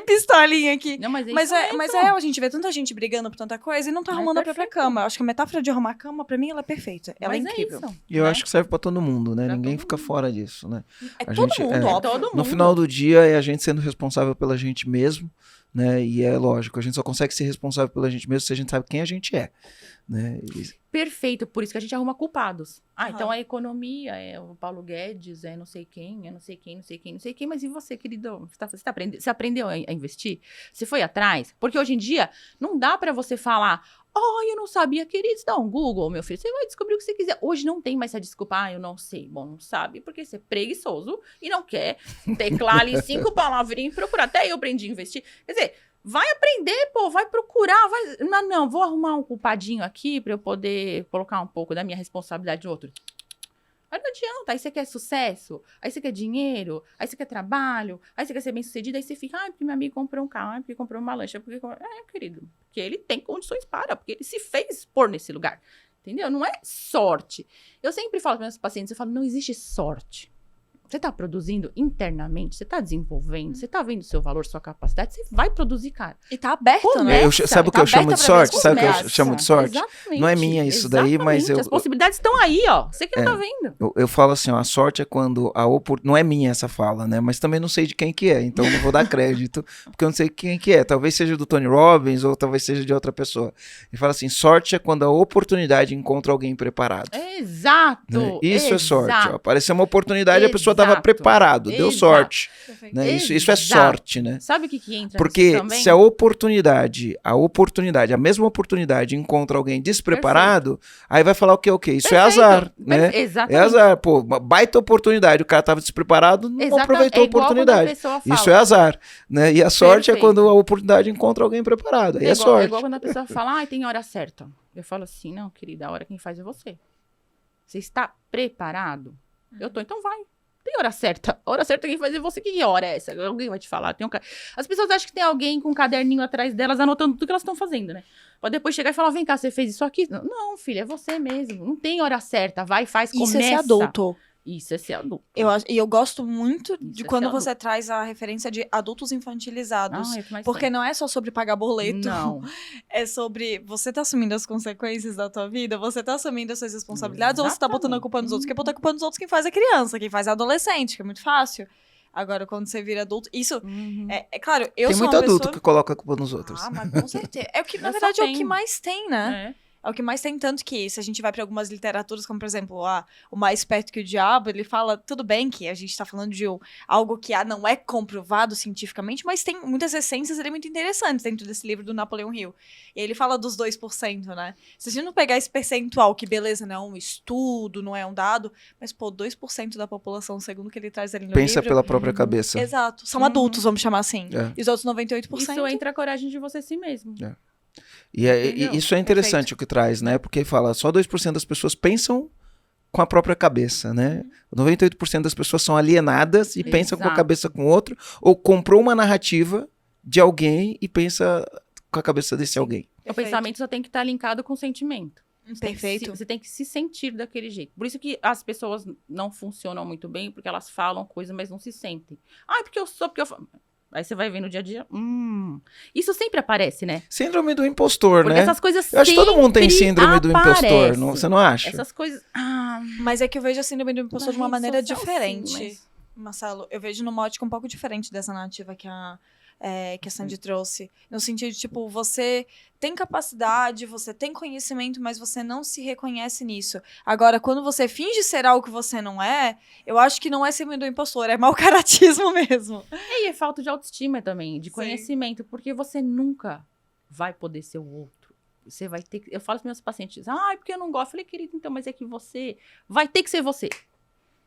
pistolinha aqui. Não, mas é Mas isso é, mas mesmo. a gente vê tanta gente brigando por tanta coisa e não tá É arrumando a própria perfeito. cama. Eu acho que a metáfora de arrumar a cama, pra mim, ela é perfeita. Ela Mas é incrível. isso, E eu né? acho que serve pra todo mundo, né? Pra Ninguém todo fica mundo. fora disso, né? É A todo gente- mundo, é. óbvio. Todo No mundo. final do dia é a gente sendo responsável pela gente mesmo, né? E é lógico, a gente só consegue ser responsável pela gente mesmo se a gente sabe quem a gente é, né? Perfeito, por isso que a gente arruma culpados. Aham. Então a economia, é o Paulo Guedes, é não sei quem, é não sei quem, não sei quem, não sei quem, mas e você, querido? Você aprendeu a investir? Você foi atrás? Porque hoje em dia não dá pra você falar, eu não sabia, querido, dá um Google, meu filho, você vai descobrir o que você quiser. Hoje não tem mais essa desculpa, eu não sei. Bom, não sabe, porque você é preguiçoso e não quer teclar ali 5 palavrinhas e procurar. Até eu aprendi a investir. Quer dizer, vai aprender, pô, vai procurar, vai... Não, vou arrumar um culpadinho aqui pra eu poder colocar um pouco da minha responsabilidade no outro. Aí não adianta, aí você quer sucesso, aí você quer dinheiro, aí você quer trabalho, aí você quer ser bem sucedido, aí você fica, porque meu amigo comprou um carro, porque comprou uma lancha, querido, porque ele tem condições porque ele se fez pôr nesse lugar, entendeu? Não é sorte. Eu sempre falo para meus pacientes, eu falo, não existe sorte. Você está produzindo internamente, você está desenvolvendo, você está vendo o seu valor, sua capacidade, você vai produzir, cara. E tá aberto, né? Começa, Sabe o que tá eu chamo aberta de pra ver sorte? Sabe o que eu começa. chamo de sorte? Exatamente. Não é minha isso daí, mas Exatamente. As possibilidades estão aí, ó. Você que não tá vendo. Eu falo assim, ó, a sorte é quando não é minha essa fala, né? Mas também não sei de quem que é, então não vou dar crédito, porque eu não sei quem que é. Talvez seja do Tony Robbins ou talvez seja de outra pessoa. Ele fala assim, sorte é quando a oportunidade encontra alguém preparado. Exato. Né? Isso é sorte. Ó. Exato. Apareceu uma oportunidade, a pessoa estava Exato. preparado, deu Exato. sorte. Perfeito. Né? Isso é Exato. sorte, né? Sabe o que entra Porque nisso também? se a mesma oportunidade encontra alguém despreparado, aí vai falar o quê? Isso é Perfeito. azar, né? Exatamente. É azar, pô, uma baita oportunidade, o cara tava despreparado, não Exatamente. aproveitou a igual quando oportunidade. pessoa fala. Isso é azar, né? E a sorte é Perfeito. quando a oportunidade encontra alguém preparado, aí é É sorte. igual quando a pessoa fala, tem hora certa. Eu falo assim, não, querida, a hora quem faz é você. Você está preparado? Eu tô, então vai. Tem hora certa. A hora certa quem faz é você. Que hora é essa? Alguém vai te falar. As pessoas acham que tem alguém com um caderninho atrás delas anotando tudo que elas estão fazendo, né? Pode depois chegar e falar, vem cá, você fez isso aqui? Não, filha, é você mesmo. Não tem hora certa. Vai, faz, começa. Isso é ser adulto. Isso é ser adulto. E eu gosto muito de Isso é quando ser você traz a referência de adultos infantilizados. É o que mais Porque tem. não é só sobre pagar boleto. Não. É sobre você tá assumindo as consequências da tua vida, você tá assumindo as suas responsabilidades ou você tá botando a culpa nos outros? Quem bota a culpa nos outros quem faz é criança, quem faz é adolescente, que é muito fácil. Agora, quando você vira adulto, isso Uhum. é claro, eu Tem sou muito uma adulto pessoa... que coloca a culpa nos outros. mas com certeza. É o que, na Eu só verdade, é o que tenho. mais tem, né? É o que mais tem, tanto que se a gente vai para algumas literaturas, como por exemplo, O Mais Perto que o Diabo, ele fala, tudo bem que a gente tá falando de algo que não é comprovado cientificamente, mas tem muitas essências ali muito interessantes dentro desse livro do Napoleão Hill. E ele fala dos 2%, né? Se a gente não pegar esse percentual, que beleza, não é um estudo, não é um dado, mas, 2% da população, segundo o que ele traz ali no Pensa livro... pela própria cabeça. Exato. São adultos, vamos chamar assim. É. E os outros 98%... Isso entra a coragem de você si mesmo. E Entendeu? isso é interessante o que traz, né? Porque fala, só 2% das pessoas pensam com a própria cabeça, né? 98% das pessoas são alienadas e pensam com a Exato. cabeça com outro, ou comprou uma narrativa de alguém e pensa com a cabeça desse alguém. O pensamento só tem que estar linkado com o sentimento. Perfeito. Você tem que se sentir daquele jeito. Por isso que as pessoas não funcionam muito bem, porque elas falam coisas, mas não se sentem. Porque eu sou, porque eu falo. Aí você vai ver no dia a dia. Isso sempre aparece, né? Síndrome do impostor, Porque né? essas coisas Eu acho que todo mundo tem síndrome do impostor, aparecem. não, você não acha? Essas coisas. Mas é que eu vejo a síndrome do impostor de uma Na rede maneira social, diferente. sim, mas- Marcelo, eu vejo numa ótica um pouco diferente dessa narrativa que a Sandy trouxe. No sentido de, tipo, você tem capacidade, você tem conhecimento, mas você não se reconhece nisso. Agora, quando você finge ser algo que você não é, eu acho que não é síndrome do impostor, é mau caratismo mesmo. E é falta de autoestima também, de Sim. conhecimento, porque você nunca vai poder ser o outro. Você vai ter que. Eu falo para meus pacientes, porque eu não gosto. Eu falei, querido, então, mas é que você vai ter que ser você.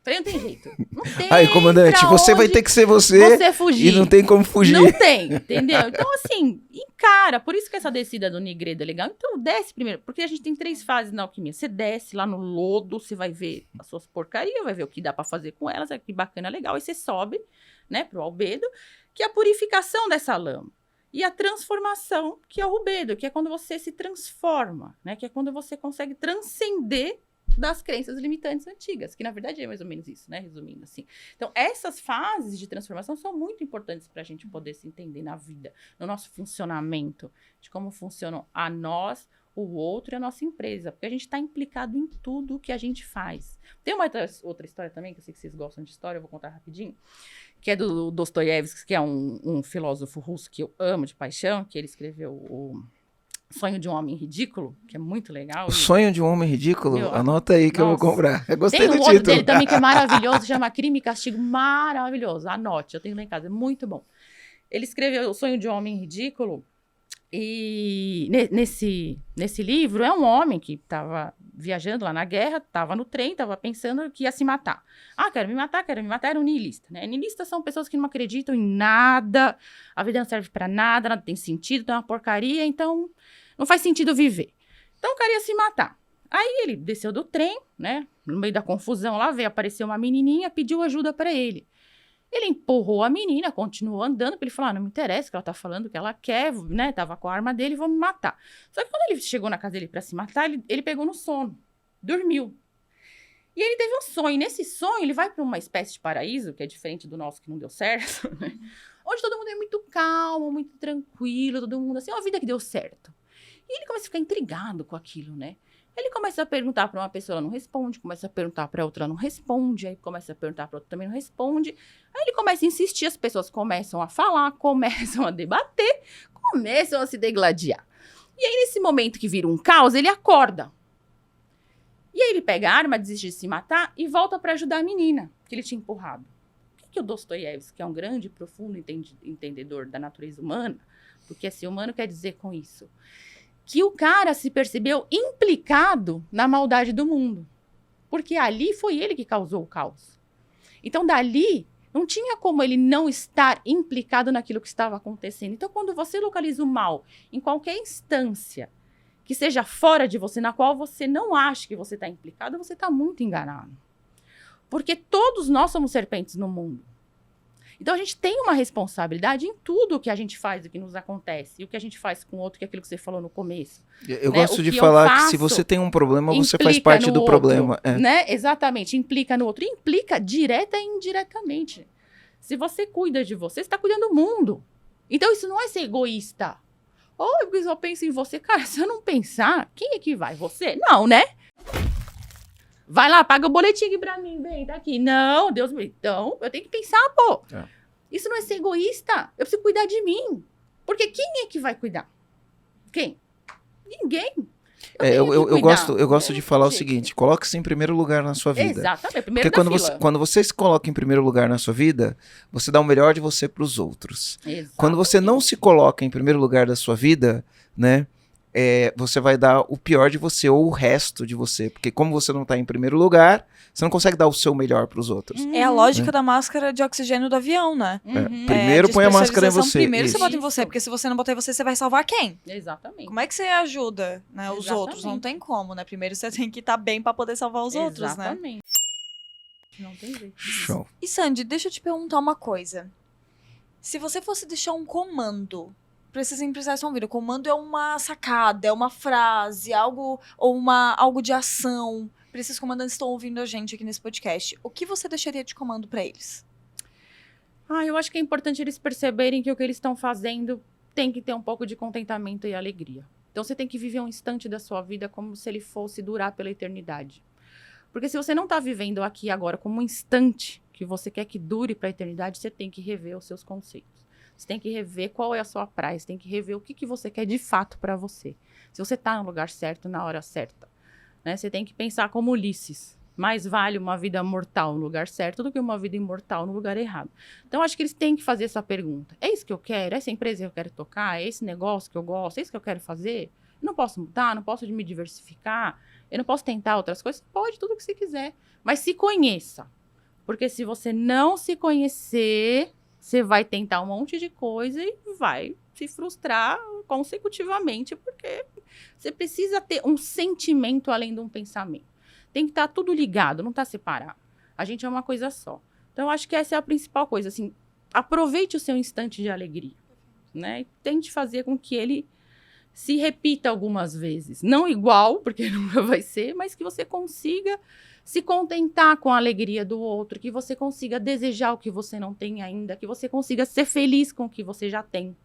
Falei, não tem jeito. Não tem. Aí, comandante, pra você vai onde ter que ser você fugir. e não tem como fugir. Não tem, entendeu? Então, assim, encara. Por isso que essa descida do Nigredo é legal. Então, desce primeiro. Porque a gente tem 3 fases na alquimia. Você desce lá no lodo, você vai ver as suas porcarias, vai ver o que dá pra fazer com elas, que bacana, legal. Aí você sobe, né, pro albedo, que é a purificação dessa lama. E a transformação, que é o rubedo, que é quando você se transforma, né? Que é quando você consegue transcender das crenças limitantes antigas, que na verdade é mais ou menos isso, né? Resumindo assim. Então, essas fases de transformação são muito importantes para a gente poder se entender na vida, no nosso funcionamento, de como funcionam a nós, o outro e a nossa empresa, porque a gente está implicado em tudo que a gente faz. Tem uma outra história também, que eu sei que vocês gostam de história, eu vou contar rapidinho, que é do Dostoiévski, que é um filósofo russo que eu amo de paixão, que ele escreveu o Sonho de um Homem Ridículo, que é muito legal. O Sonho de um Homem Ridículo? Meu, Anota aí que eu vou comprar. Eu gostei tem do outro título. dele também que é maravilhoso, chama Crime e Castigo, maravilhoso. Anote, eu tenho lá em casa, é muito bom. Ele escreveu O Sonho de um Homem Ridículo e nesse livro é um homem que estava viajando lá na guerra, estava no trem, estava pensando que ia se matar. Ah, quero me matar, era um niilista, né? Niilistas são pessoas que não acreditam em nada, a vida não serve para nada, nada tem sentido, é uma porcaria, então não faz sentido viver. Então o cara ia se matar. Aí ele desceu do trem, né? No meio da confusão lá, veio aparecer uma menininha, pediu ajuda para ele. Ele empurrou a menina, continuou andando, porque ele falou, não me interessa o que ela tá falando, o que ela quer, né? Tava com a arma dele, vou me matar. Só que quando ele chegou na casa dele pra se matar, ele pegou no sono, dormiu. E ele teve um sonho, e nesse sonho ele vai pra uma espécie de paraíso, que é diferente do nosso, que não deu certo, né? Onde todo mundo é muito calmo, muito tranquilo, todo mundo assim, uma vida que deu certo. E ele começa a ficar intrigado com aquilo, né? Ele começa a perguntar para uma pessoa, ela não responde, começa a perguntar para outra, ela não responde, aí começa a perguntar para outra, também não responde. Aí ele começa a insistir, as pessoas começam a falar, começam a debater, começam a se degladiar. E aí, nesse momento que vira um caos, ele acorda. E aí ele pega a arma, desiste de se matar e volta para ajudar a menina, que ele tinha empurrado. O que o Dostoiévski, que é um grande e profundo entendedor da natureza humana, do que é ser humano, quer dizer com isso? Que o cara se percebeu implicado na maldade do mundo. Porque ali foi ele que causou o caos. Então, dali, não tinha como ele não estar implicado naquilo que estava acontecendo. Então, quando você localiza o mal em qualquer instância que seja fora de você, na qual você não acha que você está implicado, você está muito enganado. Porque todos nós somos serpentes no mundo. Então, a gente tem uma responsabilidade em tudo o que a gente faz, o que nos acontece. E o que a gente faz com o outro, que é aquilo que você falou no começo. Eu gosto de falar que se você tem um problema, você faz parte do problema. Né? Exatamente, implica no outro. E implica direta e indiretamente. Se você cuida de você, você está cuidando do mundo. Então, isso não é ser egoísta. Ou eu só penso em você. Cara, se eu não pensar, quem é que vai? Você? Não, né? Vai lá, paga o boletim aqui pra mim, bem, tá aqui. Não, Deus me... Então, eu tenho que pensar, pô. É. Isso não é ser egoísta. Eu preciso cuidar de mim. Porque quem é que vai cuidar? Quem? Ninguém. Eu gosto de falar o seguinte, coloque-se em primeiro lugar na sua vida. Exatamente, primeiro porque quando você se coloca em primeiro lugar na sua vida, você dá o melhor de você para os outros. Exatamente. Quando você não se coloca em primeiro lugar da sua vida, né? Você vai dar o pior de você ou o resto de você. Porque como você não está em primeiro lugar, você não consegue dar o seu melhor para os outros. É a lógica da máscara de oxigênio do avião, né? Primeiro põe a máscara em você. Primeiro você bota em você, porque se você não botar em você, você vai salvar quem? Exatamente. Como é que você ajuda, né, os outros? Não tem como, né? Primeiro você tem que estar bem para poder salvar os outros, né? Exatamente. Não tem jeito. Show. E Sandy, deixa eu te perguntar uma coisa. Se você fosse deixar um comando para esses empresários que estão vindo, o comando é uma sacada, é uma frase, algo de ação para esses comandantes que estão ouvindo a gente aqui nesse podcast, o que você deixaria de comando para eles? Eu acho que é importante eles perceberem que o que eles estão fazendo tem que ter um pouco de contentamento e alegria. Então você tem que viver um instante da sua vida como se ele fosse durar pela eternidade. Porque se você não está vivendo aqui agora como um instante que você quer que dure para a eternidade, você tem que rever os seus conceitos. Você tem que rever qual é a sua praia, você tem que rever o que você quer de fato para você. Se você está no lugar certo, na hora certa. Né? Você tem que pensar como Ulisses. Mais vale uma vida mortal no lugar certo do que uma vida imortal no lugar errado. Então, acho que eles têm que fazer essa pergunta. É isso que eu quero? É essa empresa que eu quero tocar? É esse negócio que eu gosto? É isso que eu quero fazer? Eu não posso mudar? Não posso me diversificar? Eu não posso tentar outras coisas? Pode, tudo que você quiser. Mas se conheça. Porque se você não se conhecer, você vai tentar um monte de coisa e vai se frustrar consecutivamente, porque você precisa ter um sentimento além de um pensamento. Tem que estar tudo ligado, não tá separado. A gente é uma coisa só. Então, eu acho que essa é a principal coisa, assim, aproveite o seu instante de alegria, né? E tente fazer com que ele se repita algumas vezes. Não igual, porque nunca vai ser, mas que você consiga se contentar com a alegria do outro, que você consiga desejar o que você não tem ainda, que você consiga ser feliz com o que você já tem,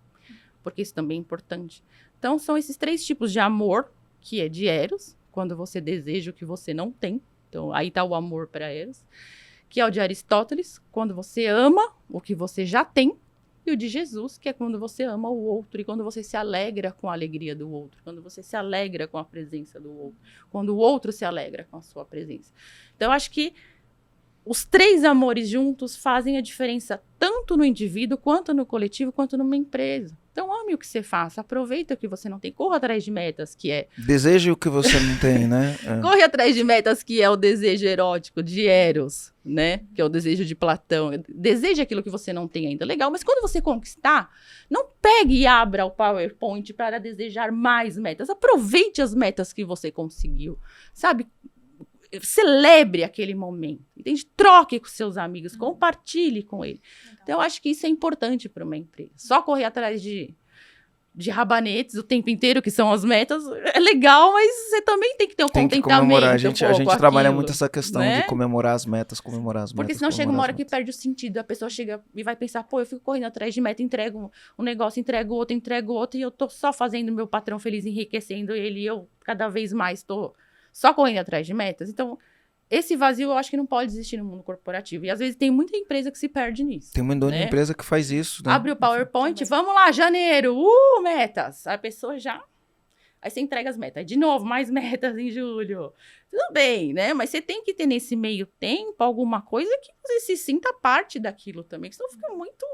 porque isso também é importante. Então, são esses 3 tipos de amor, que é de Eros, quando você deseja o que você não tem. Então, aí está o amor para Eros. Que é o de Aristóteles, quando você ama o que você já tem. E o de Jesus, que é quando você ama o outro e quando você se alegra com a alegria do outro, quando você se alegra com a presença do outro, quando o outro se alegra com a sua presença. Então, eu acho que os 3 amores juntos fazem a diferença tanto no indivíduo, quanto no coletivo, quanto numa empresa. Então, ame o que você faça, aproveita o que você não tem, corra atrás de metas, que é... Deseje o que você não tem, né? Corre atrás de metas, que é o desejo erótico de Eros, né? Que é o desejo de Platão. Deseje aquilo que você não tem ainda. Legal, mas quando você conquistar, não pegue e abra o PowerPoint para desejar mais metas. Aproveite as metas que você conseguiu, sabe? Celebre aquele momento, entende? Troque com seus amigos, compartilhe com ele. Então, eu acho que isso é importante para uma empresa. Só correr atrás de rabanetes o tempo inteiro, que são as metas, é legal, mas você também tem que ter um Tem que contentamento. comemorar. A gente trabalha aquilo, muito essa questão, né? De comemorar as metas, Porque senão chega uma hora que perde o sentido. A pessoa chega e vai pensar, pô, eu fico correndo atrás de meta, entrego um negócio, entrego outro, e eu tô só fazendo meu patrão feliz, enriquecendo ele, e eu cada vez mais tô só correndo atrás de metas. Então, esse vazio eu acho que não pode existir no mundo corporativo. E às vezes tem muita empresa que se perde nisso. Tem muita empresa que faz isso, né? Abre o PowerPoint, vamos lá, janeiro, metas. A pessoa já... Aí você entrega as metas. Aí, de novo, mais metas em julho. Tudo bem, né? Mas você tem que ter nesse meio tempo alguma coisa que você se sinta parte daquilo também. Senão fica muito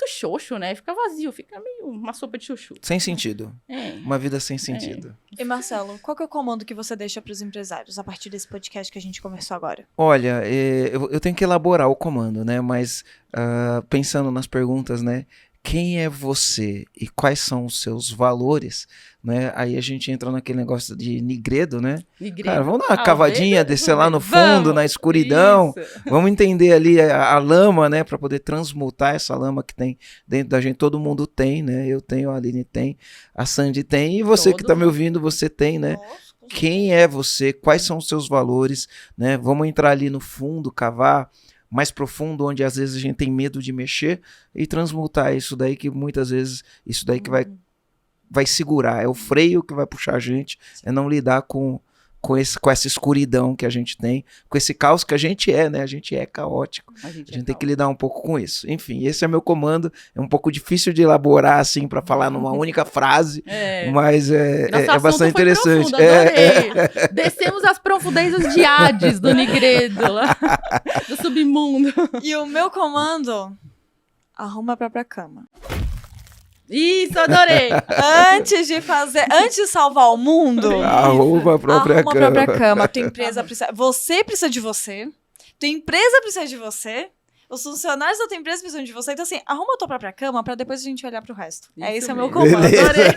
xoxo, né? Fica vazio, fica meio uma sopa de chuchu. Sem sentido. Uma vida sem sentido. E Marcelo, qual que é o comando que você deixa para os empresários a partir desse podcast que a gente começou agora? Olha, eu tenho que elaborar o comando, né? Mas pensando nas perguntas, né? Quem é você e quais são os seus valores, né? Aí a gente entra naquele negócio de nigredo, né? Cara, vamos dar uma cavadinha, descer lá no fundo, na escuridão. Isso. Vamos entender ali a lama, né? Para poder transmutar essa lama que tem dentro da gente. Todo mundo tem, né? Eu tenho, a Aline tem, a Sandy tem. E você que tá me ouvindo, você tem, né? Nossa, quem é você? Quais são os seus valores, né? Vamos entrar ali no fundo, cavar mais profundo, onde às vezes a gente tem medo de mexer, e transmutar isso daí, que muitas vezes isso daí que vai segurar, é o freio que vai puxar a gente, é não lidar com essa escuridão que a gente tem, com esse caos que a gente é, né? A gente é caótico. A gente tem que lidar um pouco com isso. Enfim, esse é meu comando. É um pouco difícil de elaborar, assim, para falar numa única frase, mas é bastante interessante. Profundo, descemos as profundezas de Hades, do Nigredo, lá, do submundo. E o meu comando, arruma a própria cama. Isso, adorei! Antes de salvar o mundo, arruma a própria cama. Tua empresa precisa, você precisa de você, tua empresa precisa de você, os funcionários da tua empresa precisam de você. Então, assim, arruma a tua própria cama pra depois a gente olhar pro resto. Esse é o meu comando. Adorei!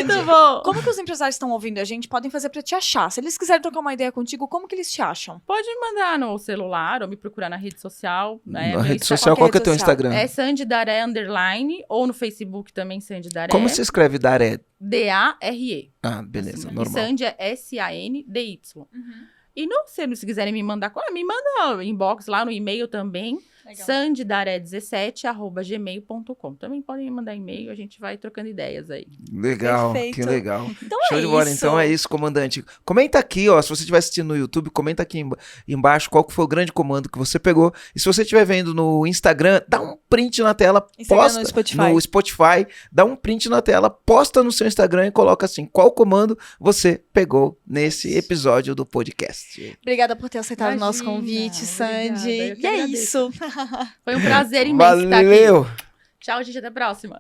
Muito bom! Como que os empresários estão ouvindo a gente podem fazer pra te achar? Se eles quiserem trocar uma ideia contigo, como que eles te acham? Pode mandar no celular ou me procurar na rede social. Né? Na rede social, qual que é o teu Instagram? É Sandy Daré _ ou no Facebook também Sandy Daré. Como se escreve Daré? D-A-R-E. Ah, beleza, assim, normal. E Sandy é S-A-N-D-Y. E não, se quiserem me mandar, me manda inbox lá no e-mail também. sandydaré17@gmail.com. Também podem me mandar e-mail, a gente vai trocando ideias aí. Legal, perfeito. Que legal. Então show de bola. Então é isso, comandante. Comenta aqui, ó, se você estiver assistindo no YouTube, comenta aqui embaixo qual que foi o grande comando que você pegou. E se você estiver vendo no Instagram, dá um print na tela, posta no Spotify, dá um print na tela, posta no seu Instagram e coloca assim, qual comando você pegou nesse episódio do podcast. Obrigada por ter aceitado o nosso convite, Sandy. E é isso. Foi um prazer imenso estar aqui. Valeu! Tchau, gente. Até a próxima.